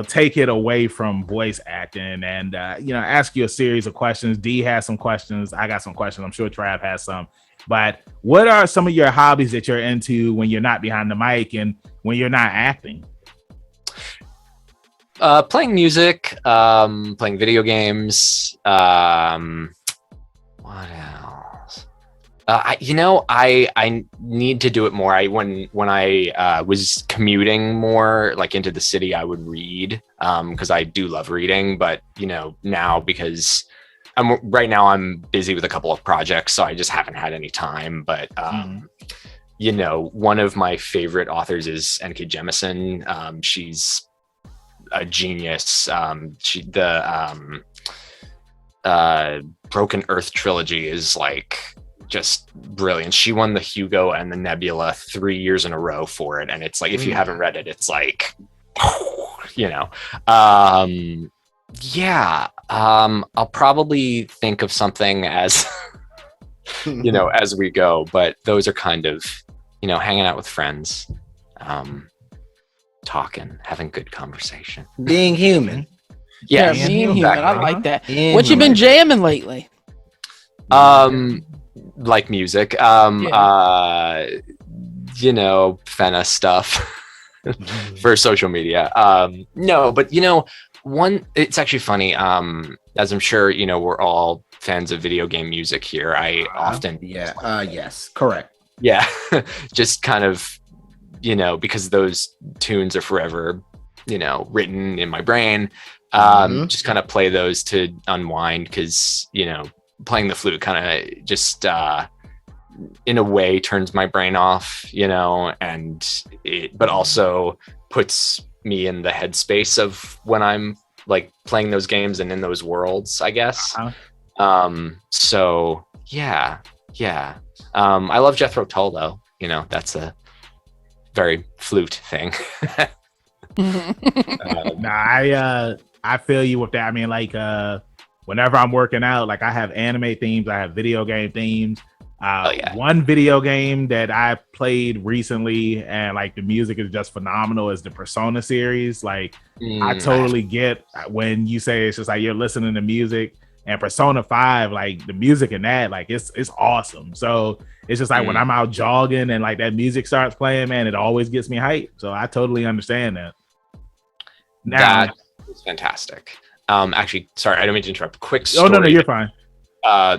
take it away from voice acting and, ask you a series of questions. D has some questions. I got some questions. I'm sure Trav has some. But what are some of your hobbies that you're into when you're not behind the mic and when you're not acting? Playing music, playing video games. What else? I need to do it more. When I was commuting more, like into the city, I would read because I do love reading. But now because right now I'm busy with a couple of projects, so I just haven't had any time. But one of my favorite authors is N.K. Jemisin. She's a genius. The Broken Earth trilogy is like just brilliant. She won the Hugo and the Nebula 3 years in a row for it, and it's like, if you haven't read it, it's like, I'll probably think of something as as we go, but those are kind of hanging out with friends, talking, having good conversation, Being human. Yeah, being being human. human. I like that. Being What you been jamming lately? like music, Fena stuff for social media. No, but it's actually funny. As I'm sure we're all fans of video game music here. I often yes, correct. yeah, just kind of because those tunes are forever written in my brain. Just kind of play those to unwind, because playing the flute kind of just in a way turns my brain off, but also puts me in the headspace of when I'm like playing those games and in those worlds, I guess. So yeah. I love Jethro Tull though. That's a very flute thing. I feel you with that. I mean, like, whenever I'm working out, like, I have anime themes, I have video game themes. One video game that I played recently and like the music is just phenomenal is the Persona series. Like, I totally get when you say it's just like you're listening to music, and Persona 5, like the music in that, like it's awesome. So it's just like when I'm out jogging and like that music starts playing, man, it always gets me hyped. So I totally understand that. Now, that is fantastic. Actually, sorry, I don't mean to interrupt. Quick story. Oh no, you're fine.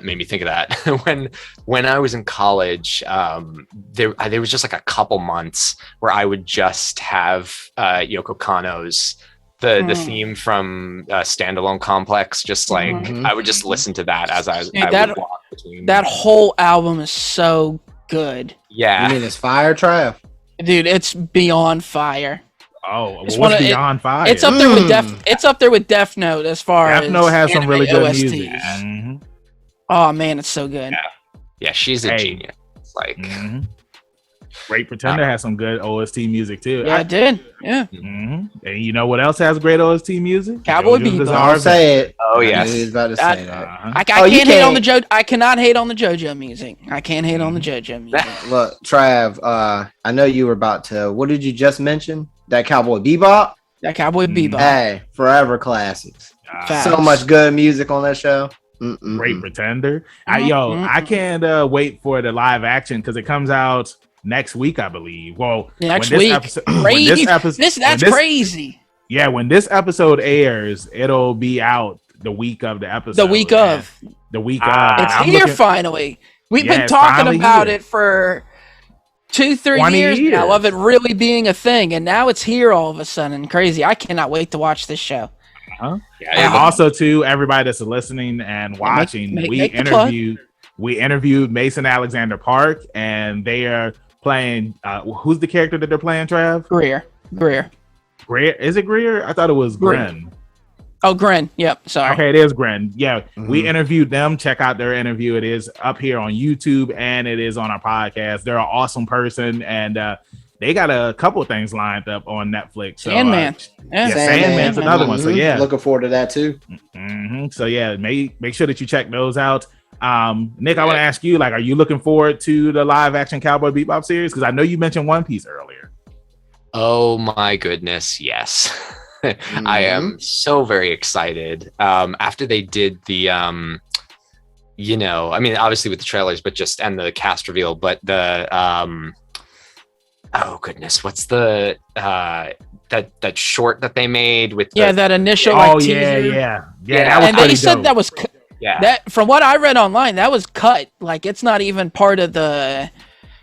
Made me think of that. when I was in college, there was just like a couple months where I would just have Yoko Kanno's the theme from Standalone Complex, just like I would just listen to that as I would walk between. That whole album is so good. Yeah. You mean it's fire, Trav? Dude, it's beyond fire. Oh, It's what's beyond fire? It's up there with It's up there with Death Note as far as Death Note has some really good OSTs. music. Mhm. Oh man, it's so good. Yeah, she's a genius. It's like Great Pretender has some good OST music too. Yeah, I did. Yeah. And you know what else has great OST music? Cowboy JoJo's Bebop. Bizarre Don't say it. Oh, I yes. knew he was about to say that. I can't hate on the I cannot hate on the JoJo music. I can't hate on the JoJo music. Look, Trav, I know you were about to. What did you just mention? That Cowboy Bebop? That Cowboy Bebop. Hey, forever classics. Facts. So much good music on that show. Great Pretender. I can't wait for the live action because it comes out next week, I believe. Well, next when week. crazy. That's crazy. Yeah, when this episode airs, it'll be out the week of the episode. The week of. It's here finally. We've been talking about it for 2-3 years now of it really being a thing, and now it's here all of a sudden. Crazy. I cannot wait to watch this show. And also to everybody that's listening and watching, we interviewed Mason Alexander Park, and they are playing who's the character that they're playing, Trav? Greer. Is it Greer? I thought it was Grin. Oh, Grin. Yep. Sorry. Okay, it is Gren. Yeah, Mhm. we interviewed them. Check out their interview. It is up here on YouTube and it is on our podcast. They're an awesome person, and they got a couple of things lined up on Netflix. So, Sandman. yeah, Yeah. Sandman's another one. So yeah, looking forward to that too. So yeah, make sure that you check those out. Nick, I want to ask you, like, are you looking forward to the live action Cowboy Bebop series? Because I know you mentioned One Piece earlier. Oh my goodness, yes. I am so very excited. After they did the you know, I mean, obviously with the trailers, but just and the cast reveal, but the oh goodness, what's the that short that they made with that initial like teaser. Yeah, that was And pretty they said dope. that was that from what I read online, that was cut. Like it's not even part of the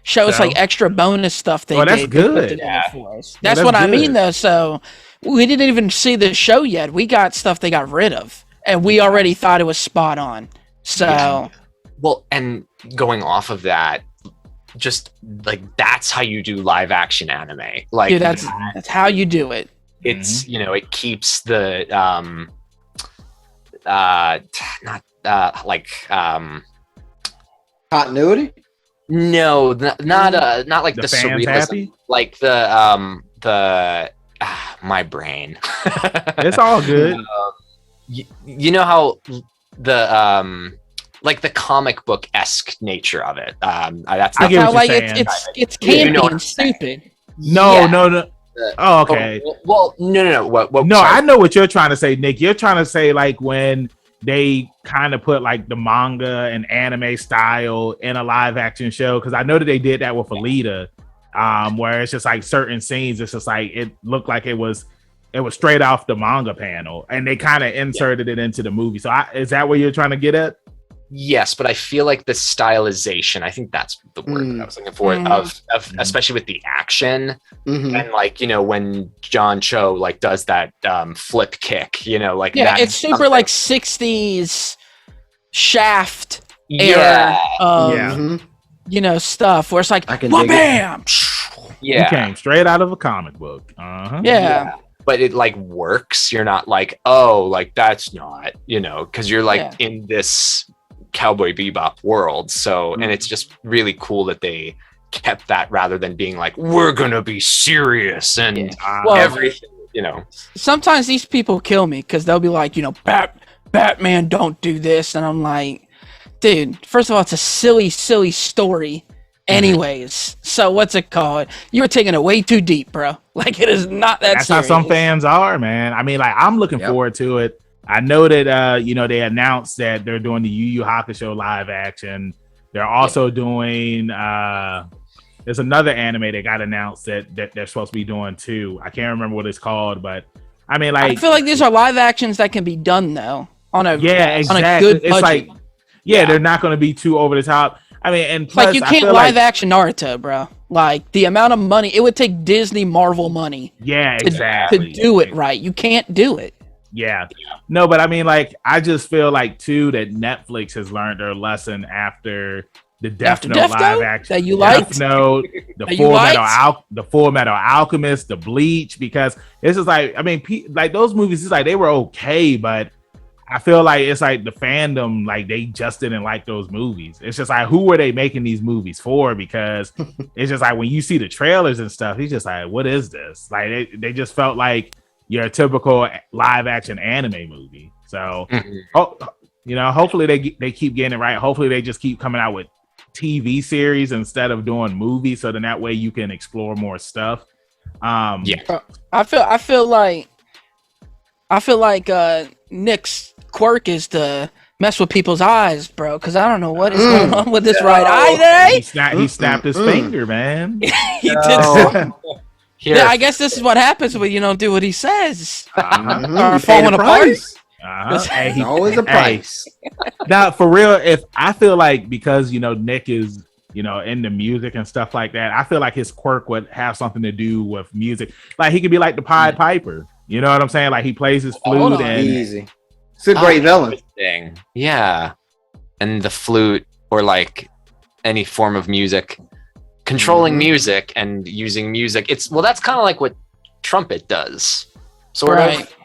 show. It's like extra bonus stuff they that's did. good. For us. That's what I mean though. So we didn't even see the show yet. We got stuff they got rid of, and we already thought it was spot on. So well, and going off of that, just like that's how you do live action anime. Like dude, that's how you do it. It's you know, it keeps the not Continuity. No, not like the fans surrealism. happy? Like the my brain. It's all good. You know how the like the comic book-esque nature of it. That's I not get How what like you're saying. it's campy You know what and I'm saying. stupid. No. Oh, okay. Well, no. What? No, sorry. I know what you're trying to say, Nick. You're trying to say like when they kind of put like the manga and anime style in a live action show, because I know that they did that with Alita, where it's just like certain scenes, it's just like it looked like it was straight off the manga panel, and they kind of inserted it into the movie. So is that what you're trying to get at? Yes, but I feel like the stylization, I think that's the word that I was looking for, of especially with the action and like, you know, when John Cho like does that flip kick, you know, like that, it's super like 60s Shaft yeah, era you know, stuff where it's like bam. You came straight out of a comic book. Yeah. But it like works. You're not like, oh, like that's not, you know, because you're like in this Cowboy Bebop world. So and it's just really cool that they kept that rather than being like, we're gonna be serious and everything, you know. Sometimes these people kill me because they'll be like, you know, Batman don't do this, and I'm like, dude, first of all, it's a silly story anyways. So what's it called? You're taking it way too deep, bro. Like it is not that That's serious. how some fans are, man. I mean, like I'm looking forward to it. I know that you know, they announced that they're doing the Yu Yu Hakusho live action. They're also doing there's another anime that got announced that they're supposed to be doing too. I can't remember what it's called, but I mean, like, I feel like these are live actions that can be done though on a exactly. on a good budget. It's like they're not going to be too over the top. I mean, and plus, like you can't live action Naruto, bro. Like the amount of money it would take Disney Marvel money. To do it right. You can't do it. Yeah. No, but I mean, like, I just feel like too that Netflix has learned their lesson after the Death Note live action that you liked, Death Note, the Full Metal Alchemist, the Bleach, because it's just like, I mean, like those movies, it's like they were okay, but I feel like it's like the fandom, like they just didn't like those movies. It's just like, who were they making these movies for? Because it's just like when you see the trailers and stuff, he's just like, what is this? Like they just felt like your typical live action anime movie. So, you know, hopefully they keep getting it right. Hopefully they just keep coming out with TV series instead of doing movies, so then that way you can explore more stuff. I feel like Nick's quirk is to mess with people's eyes, bro, because I don't know what is going on with this right eye today. He snapped his finger, man. He did so. Yeah, I guess this is what happens when you don't do what he says. Or falling apart. Hey, always a price. Now, for real, if I feel like, because you know Nick is, you know, into music and stuff like that, I feel like his quirk would have something to do with music. Like he could be like the Pied Piper. You know what I'm saying? Like he plays his flute and easy. It's a great villain. Yeah, and the flute or like any form of music. Controlling music and using music. That's kind of like what trumpet does, sort of.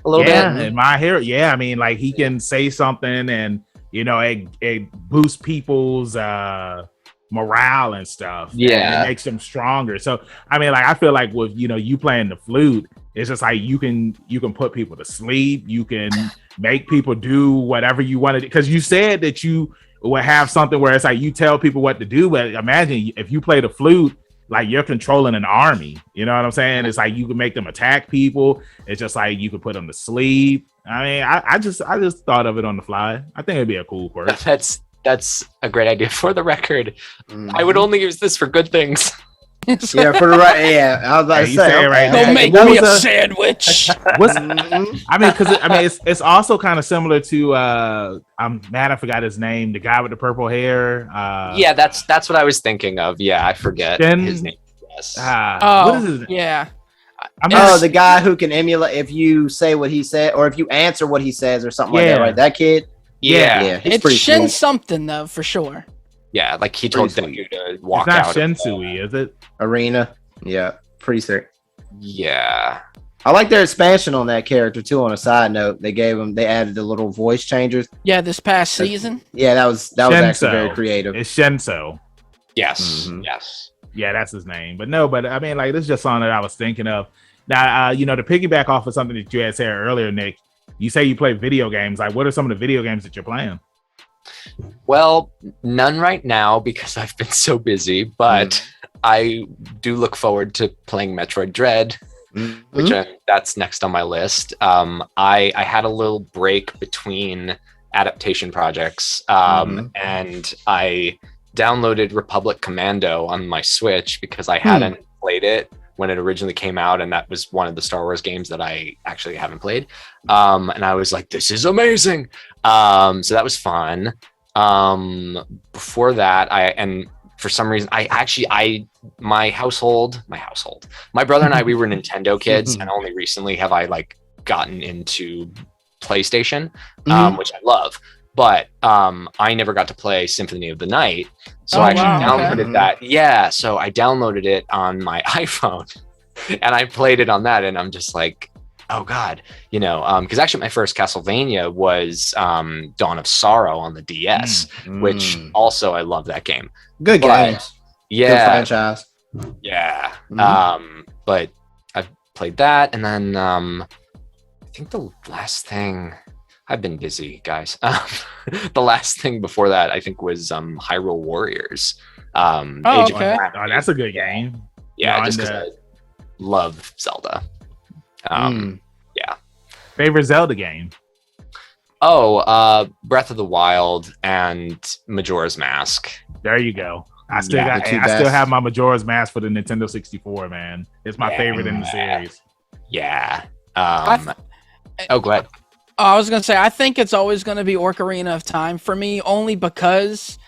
a little yeah, bit. and My Hero. Yeah, I mean, like he can say something, and it boosts people's morale and stuff. Yeah. and it makes them stronger. So I mean, like I feel like with you playing the flute, it's just like you can put people to sleep. You can make people do whatever you wanted, because you said that you would have something where it's like you tell people what to do. But imagine if you play the flute, like you're controlling an army. You know what I'm saying? It's like you can make them attack people. It's just like you could put them to sleep. I mean, I just thought of it on the fly. I think it'd be a cool quirk. That's a great idea. For the record, I would only use this for good things. Yeah, for the right. Yeah, I was about to you say. say it right Go now. make What me was a the- sandwich. What's, I mean, because it's also kind of similar to I'm mad I forgot his name, the guy with the purple hair. Yeah, that's what I was thinking of. Yeah, I forget his name. Yes. What is his name? Yeah. The guy who can emulate if you say what he said, or if you answer what he says, or something like that, Yeah. right? That kid. Yeah. he's It's pretty Shin cool. something though, for sure. Yeah, like he told Pretty Deku to It's walk not out. Shinsui, is it? Arena. Yeah, pretty sick. Yeah. I like their expansion on that character too. On a side note, they added the little voice changers. Yeah, this past season. Yeah, that was actually Shenso. very creative. It's Shenso. Yes. Mhm. Yes. Yeah, that's his name. But I mean, like this is just something that I was thinking of. Now, to piggyback off of something that you had said earlier, Nick, you say you play video games. Like, what are some of the video games that you're playing? Well, none right now because I've been so busy, but I do look forward to playing Metroid Dread, which that's next on my list. I had a little break between adaptation projects, and I downloaded Republic Commando on my Switch because I hadn't played it when it originally came out, and that was one of the Star Wars games that I actually haven't played. And I was like, this is amazing. So that was fun. Before that, for some reason, my brother and I, we were Nintendo kids, and only recently have I like gotten into PlayStation, which I love. But I never got to play Symphony of the Night, so I actually downloaded that. Yeah, so I downloaded it on my iPhone, and I played it on that, and I'm just like, oh god, because actually my first Castlevania was Dawn of Sorrow on the DS, which also I love that game. Good games. Yeah, Good franchise. Yeah. But I've played that, and then I think the last thing, I've been busy, guys. The last thing before that, I think, was Hyrule Warriors. Age of okay. Empires. Oh, that's a good game. Yeah, just because I love Zelda. Yeah. Favorite Zelda game? Breath of the Wild and Majora's Mask. There you go. I still Yeah, the two I still best. have my Majora's Mask for the Nintendo 64, man. It's my favorite in the series. Yeah. go ahead. I was gonna say, I think it's always gonna be Ocarina of Time for me, only because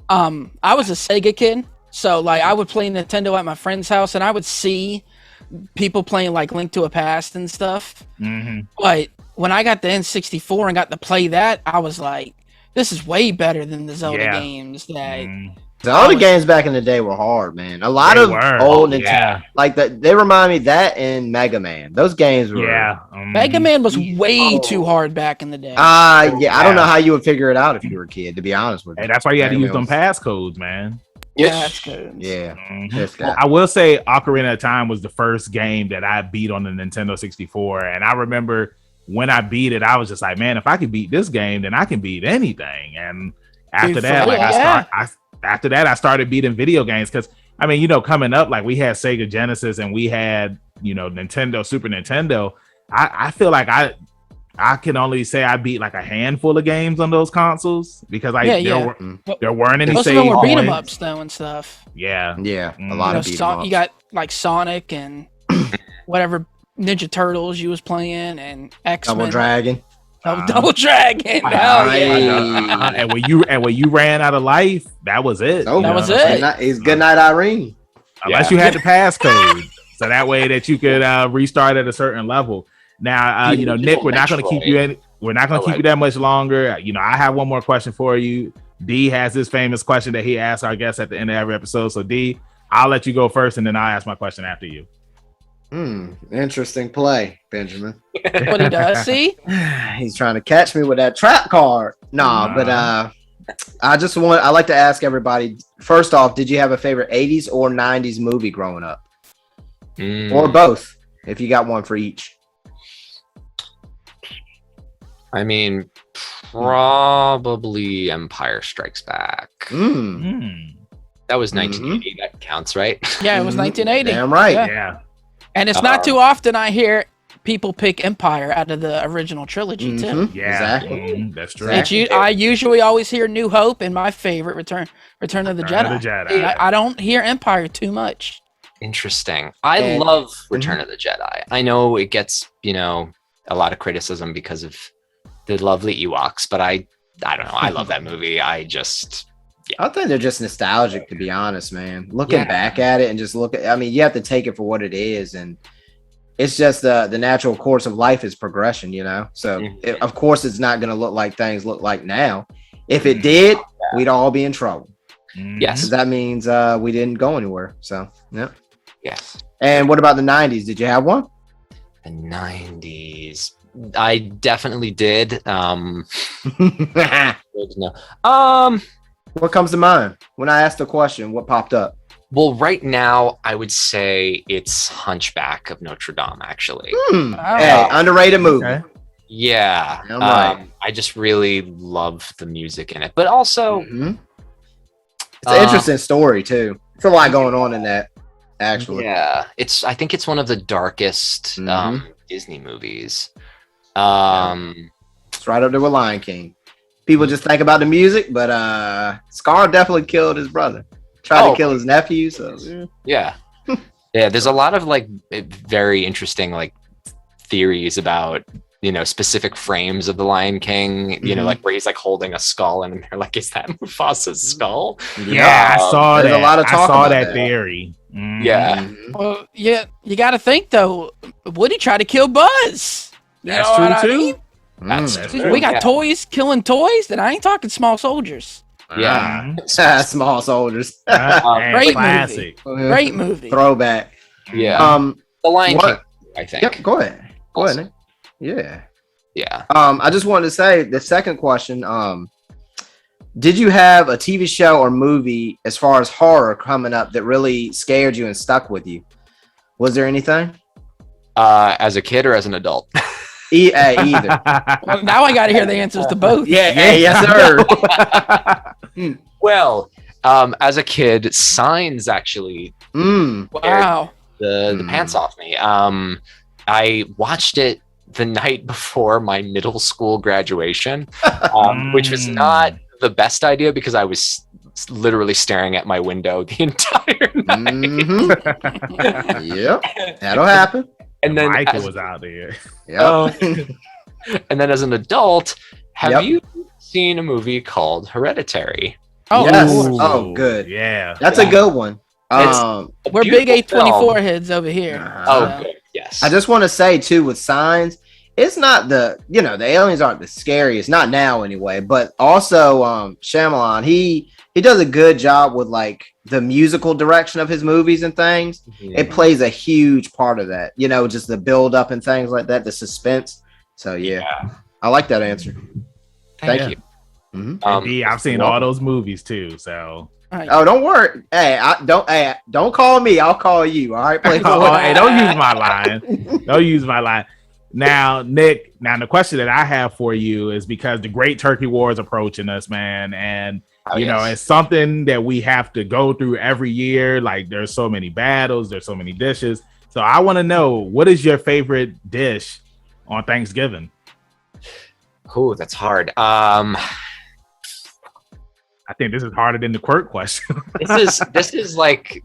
I was a Sega kid, so like I would play Nintendo at my friend's house, and I would see people playing like Link to a Past and stuff. But when I got the N64 and got to play that, I was like, this is way better than the Zelda games. Zelda games back in the day were hard, man. A lot They of were. old Oh, Nintendo, yeah. like that. They remind me that and Mega Man. Those games were. Yeah. Mega Man was way too hard back in the day. I don't know how you would figure it out if you were a kid. To be honest with you. Hey, that's why you had to Mega use Man them was- passcodes, man. Yeah, that's good. Yeah. Mhm. Yes, Well, God. I will say Ocarina of Time was the first game that I beat on the Nintendo 64. And I remember when I beat it, I was just like, man, if I could beat this game, then I can beat anything. And after Dude, that, like yeah. I started beating video games because I mean, coming up, like we had Sega Genesis and we had, Nintendo, Super Nintendo. I feel like I can only say I beat like a handful of games on those consoles because there weren't any Most of save them were beat 'em points. ups though and stuff. Yeah. Yeah, a Mm. lot You, of know, beat 'em you ups. got like Sonic and whatever Ninja Turtles you was playing and X-Men. Double Dragon. Double Dragon. Hell yeah. And when you ran out of life, that was it. Oh, That was what I'm it. saying? It's Good Night Irene. Unless you had the passcode, so that way that you could restart at a certain level. Now, Nick, we're not going to keep you we're not going to keep you that much longer. I have one more question for you. D has this famous question that he asks our guests at the end of every episode. So D, I'll let you go first, and then I'll ask my question after you. Interesting play, Benjamin. What he does, see? He's trying to catch me with that trap card. Nah, but I like to ask everybody, first off, did you have a favorite 80s or 90s movie growing up? Or both, if you got one for each. I mean, probably Empire Strikes Back. That was 1980. That counts, right? Yeah, it was 1980. Damn right. Yeah. And it's not too often I hear people pick Empire out of the original trilogy too. Yeah, Exactly. that's true. Exactly. I usually always hear New Hope and my favorite Return of the Jedi. I don't hear Empire too much. Interesting. I love Return of the Jedi. I know it gets, a lot of criticism because of the lovely Ewoks, but I don't know. I love that movie. I think they're just nostalgic, to be honest, man. Looking back at it and just you have to take it for what it is. And it's just the natural course of life is progression, So, of course, it's not going to look like things look like now. If it did, we'd all be in trouble. Yes. That means we didn't go anywhere. So, yeah. Yes. And what about the 90s? Did you have one? The 90s. I definitely did. What comes to mind when I asked the question? What popped up? Well, right now, I would say it's Hunchback of Notre Dame, actually. Hey, underrated movie. Okay. Yeah. I'm right. I just really love the music in it. But also... It's an interesting story, too. It's a lot going on in that, actually. Yeah. I think it's one of the darkest Disney movies. It's right up there with Lion King. People just think about the music, but Scar definitely killed his brother. Tried to kill his nephew. So yeah. There's a lot of very interesting theories about specific frames of the Lion King. Where he's holding a skull, and they're like, "Is that Mufasa's skull?" Yeah, I saw that. There's a lot of talk about that theory. Yeah. Well, yeah, you got to think though. Woody tried to kill Buzz. That's true too. That's true. We got toys killing toys, and I ain't talking small soldiers. Yeah. Small soldiers. Great classic. Great movie. Throwback. Yeah. The Lion King, I think. Yep, go ahead. Go ahead, Nick. Yeah. Yeah. I just wanted to say the second question. Did you have a TV show or movie as far as horror coming up that really scared you and stuck with you? Was there anything? As a kid or as an adult? Either. Well, now I got to hear the answers to both. Yes, sir. Well, as a kid, Signs actually Wow. the pants off me. I watched it the night before my middle school graduation, which was not the best idea because I was literally staring at my window the entire night. Yep, that'll happen. And then Michael was out there. Yep. And then as an adult, have you seen a movie called Hereditary? Oh, yes. Lord. Oh, good. Yeah. That's a good one. We're big A24 heads over here. Good. Yes. I just want to say too, with Signs, it's not the aliens aren't the scariest, not now anyway, but also Shyamalan, he does a good job with the musical direction of his movies and things. It plays a huge part of that, just the build up and things like that, the suspense. So yeah. I like that answer. Thank you. Indeed, I've seen all those movies too, so Oh, don't worry. Hey, don't call me. I'll call you. All right, hey, don't use my line. Don't use my line. Now, Nick. Now, the question that I have for you is because the Great Turkey War is approaching us, man, and it's something that we have to go through every year. There's so many battles, there's so many dishes. So I want to know, what is your favorite dish on Thanksgiving? Oh, that's hard. I think this is harder than the Quirk question. This is like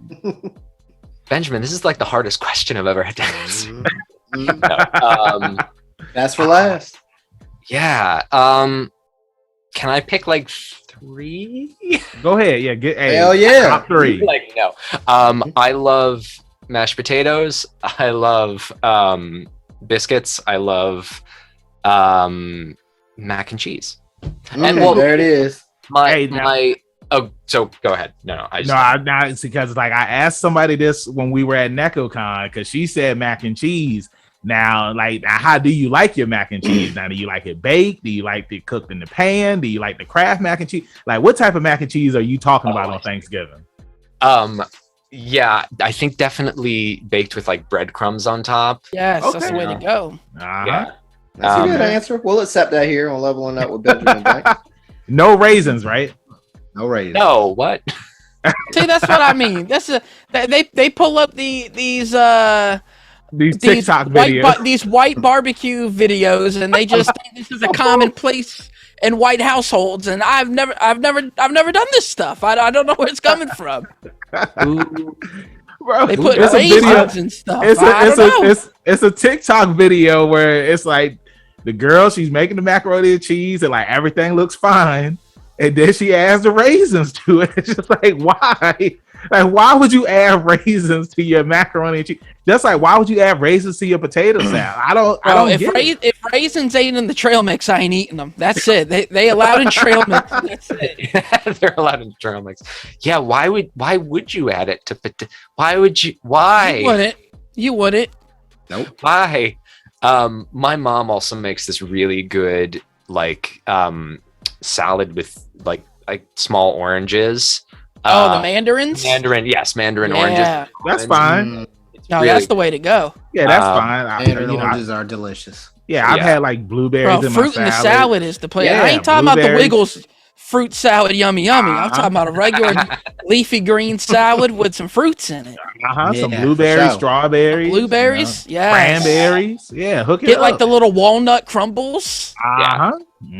Benjamin. This is the hardest question I've ever had to answer. That's for last. Yeah. Can I pick 3? Go ahead. Yeah. Hell yeah. Top 3. No. I love mashed potatoes. I love biscuits. I love mac and cheese. And there it is. My Oh, so go ahead. No, it's because like I asked somebody this when we were at NecoCon because she said mac and cheese. Now, like, how do you like your mac and cheese? Now, do you like it baked? Do you like it cooked in the pan? Do you like the Kraft mac and cheese? Like, what type of mac and cheese are you talking about on Thanksgiving? Yeah, I think definitely baked with like breadcrumbs on top. Yes, that's the way to go. Yeah, that's a good answer. We'll accept that here on Leveling Up with Benjamin Banks. No raisins, right? No raisins. No, what? See, that's what I mean. They pull up these TikTok videos, these white barbecue videos, and they just think this is a commonplace in white households. And I've never done this stuff. I don't know where it's coming from. Bro, they put raisins and stuff. It's a TikTok video where it's like the girl, she's making the macaroni and cheese, and like everything looks fine. And then she adds the raisins to it. It's just like, why? Like, why would you add raisins to your macaroni and cheese? Just like, why would you add raisins to your potato salad? If raisins ain't in the trail mix, I ain't eating them. That's it. They allowed in trail mix. That's it. They're allowed in trail mix. Yeah. Why would you add it to potato? Why would you? Why? You wouldn't. Nope. Why? My mom also makes this really good salad with like small oranges. The mandarins? Mandarin oranges. That's fine. That's the way to go. Yeah, that's fine. Mandarin oranges are delicious. Yeah, I've had like blueberries in my fruit in the salad is the play. Yeah, I ain't talking about the Wiggles fruit salad, yummy. I'm talking about a regular leafy green salad with some fruits in it. Some blueberries, strawberries, cranberries. Yeah, hook it up. Get like the little walnut crumbles.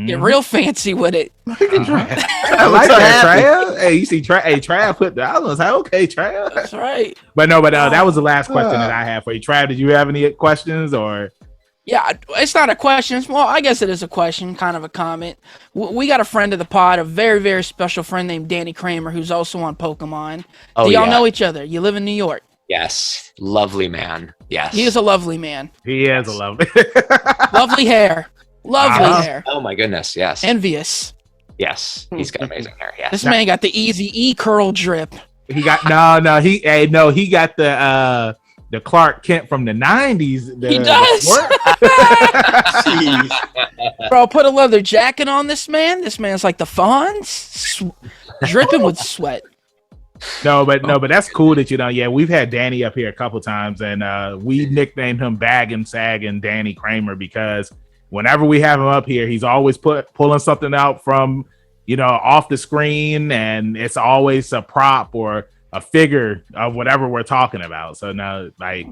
Get real fancy with it. I like that, Trav. Hey, you see, Trav put the. I was like, okay, Trav. That's right. But that was the last question that I have for you, Trav. Did you have any questions or? Yeah, it's not a question. Well, I guess it is a question, kind of a comment. We got a friend of the pod, a very, very special friend named Danny Kramer, who's also on Pokemon. Do y'all know each other? You live in New York. Yes. Lovely man. Yes. He is a lovely man. He is a lovely. Lovely hair. Lovely hair. Oh my goodness. Yes. Envious. Yes. He's got amazing hair. Yes. This man got the easy E curl drip. He got he got the Clark Kent from the 90s. He does. Bro, put a leather jacket on this man. This man's like the Fonz, dripping with sweat. No, but that's cool that we've had Danny up here a couple times, and we nicknamed him Bag and Sag and Danny Kramer because whenever we have him up here, he's always pulling something out from off the screen, and it's always a prop or a figure of whatever we're talking about. So now, like,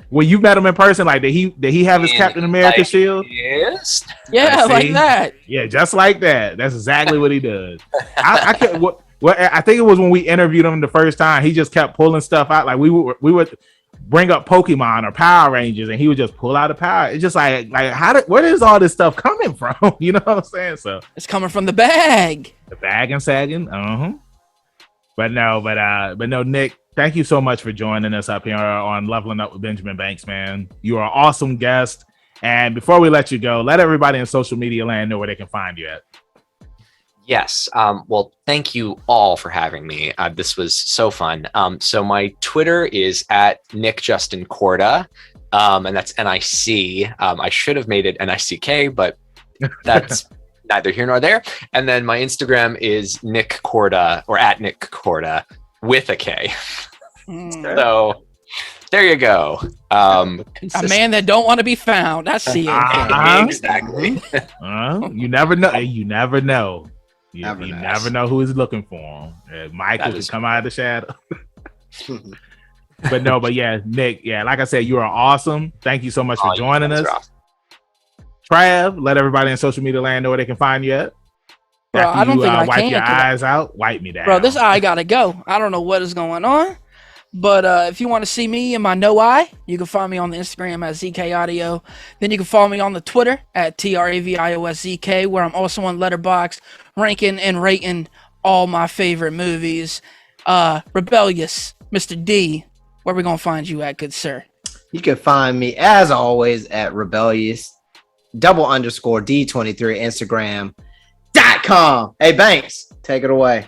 when you met him in person, like, did he have his Captain America shield? Yes. Yeah, like that. Yeah, just like that. That's exactly what he does. I think it was when we interviewed him the first time. He just kept pulling stuff out. Like we would bring up Pokemon or Power Rangers, and he would just pull out a power. It's just like where is all this stuff coming from? You know what I'm saying? So it's coming from the bag. The bag and sagging. But no, Nick, thank you so much for joining us up here on Leveling Up with Benjamin Banks, man. You are an awesome guest. And before we let you go, let everybody in social media land know where they can find you at. Yes. Well, thank you all for having me. This was so fun. So my Twitter is at Nick Justin Corda, and that's NIC. I should have made it NICK, but that's neither here nor there. And then my Instagram is Nick Corda, or at Nick Corda with a K. So there you go. A man that don't want to be found. I see it. Exactly. You never know. You never know. You never know who is looking for him. Michael could come out of the shadow. But yeah, Nick, like I said, you are awesome. Thank you so much for joining us. Awesome. Trav, let everybody in social media land know where they can find you at. Bro, I don't think I wipe can. Your eyes out. Wipe me down. Bro, this eye gotta go. I don't know what is going on. But if you want to see me in my no eye, you can find me on the Instagram at ZK Audio. Then you can follow me on the Twitter at TRAVIOSZK, where I'm also on Letterboxd, ranking and rating all my favorite movies. Rebellious, Mr. D, where we gonna find you at, good sir? You can find me, as always, at Rebellious _D23 Instagram.com. Hey, Banks, take it away.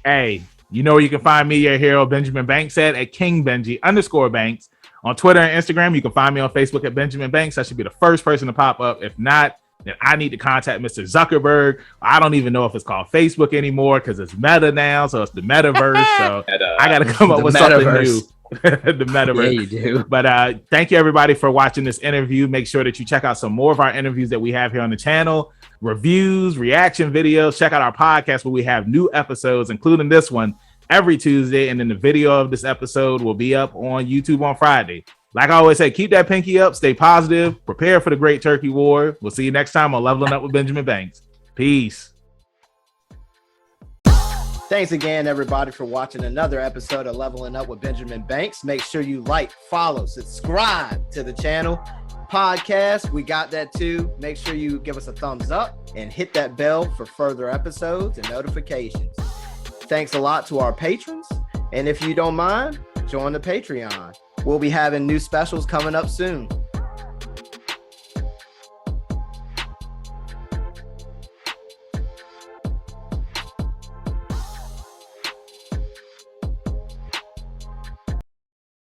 Hey, you know where you can find me, your hero, Benjamin Banks, at KingBenji_Banks. On Twitter and Instagram, you can find me on Facebook at Benjamin Banks. I should be the first person to pop up. If not, then I need to contact Mr. Zuckerberg. I don't even know if it's called Facebook anymore because it's Meta now, so it's the metaverse. So I got to come up with something new. The metaverse. Yeah, you do. But thank you everybody for watching this interview. Make sure that you check out some more of our interviews that we have here on the channel, reviews, reaction videos. Check out our podcast where we have new episodes, including this one, every Tuesday, and then the video of this episode will be up on YouTube on Friday. Like I always say, keep that pinky up, stay positive, prepare for the Great Turkey War. We'll see you next time on Leveling Up with Benjamin Banks. Peace. Thanks again, everybody, for watching another episode of Leveling Up with Benjamin Banks. Make sure you like, follow, subscribe to the channel. Podcast, we got that too. Make sure you give us a thumbs up and hit that bell for further episodes and notifications. Thanks a lot to our patrons. And if you don't mind, join the Patreon. We'll be having new specials coming up soon.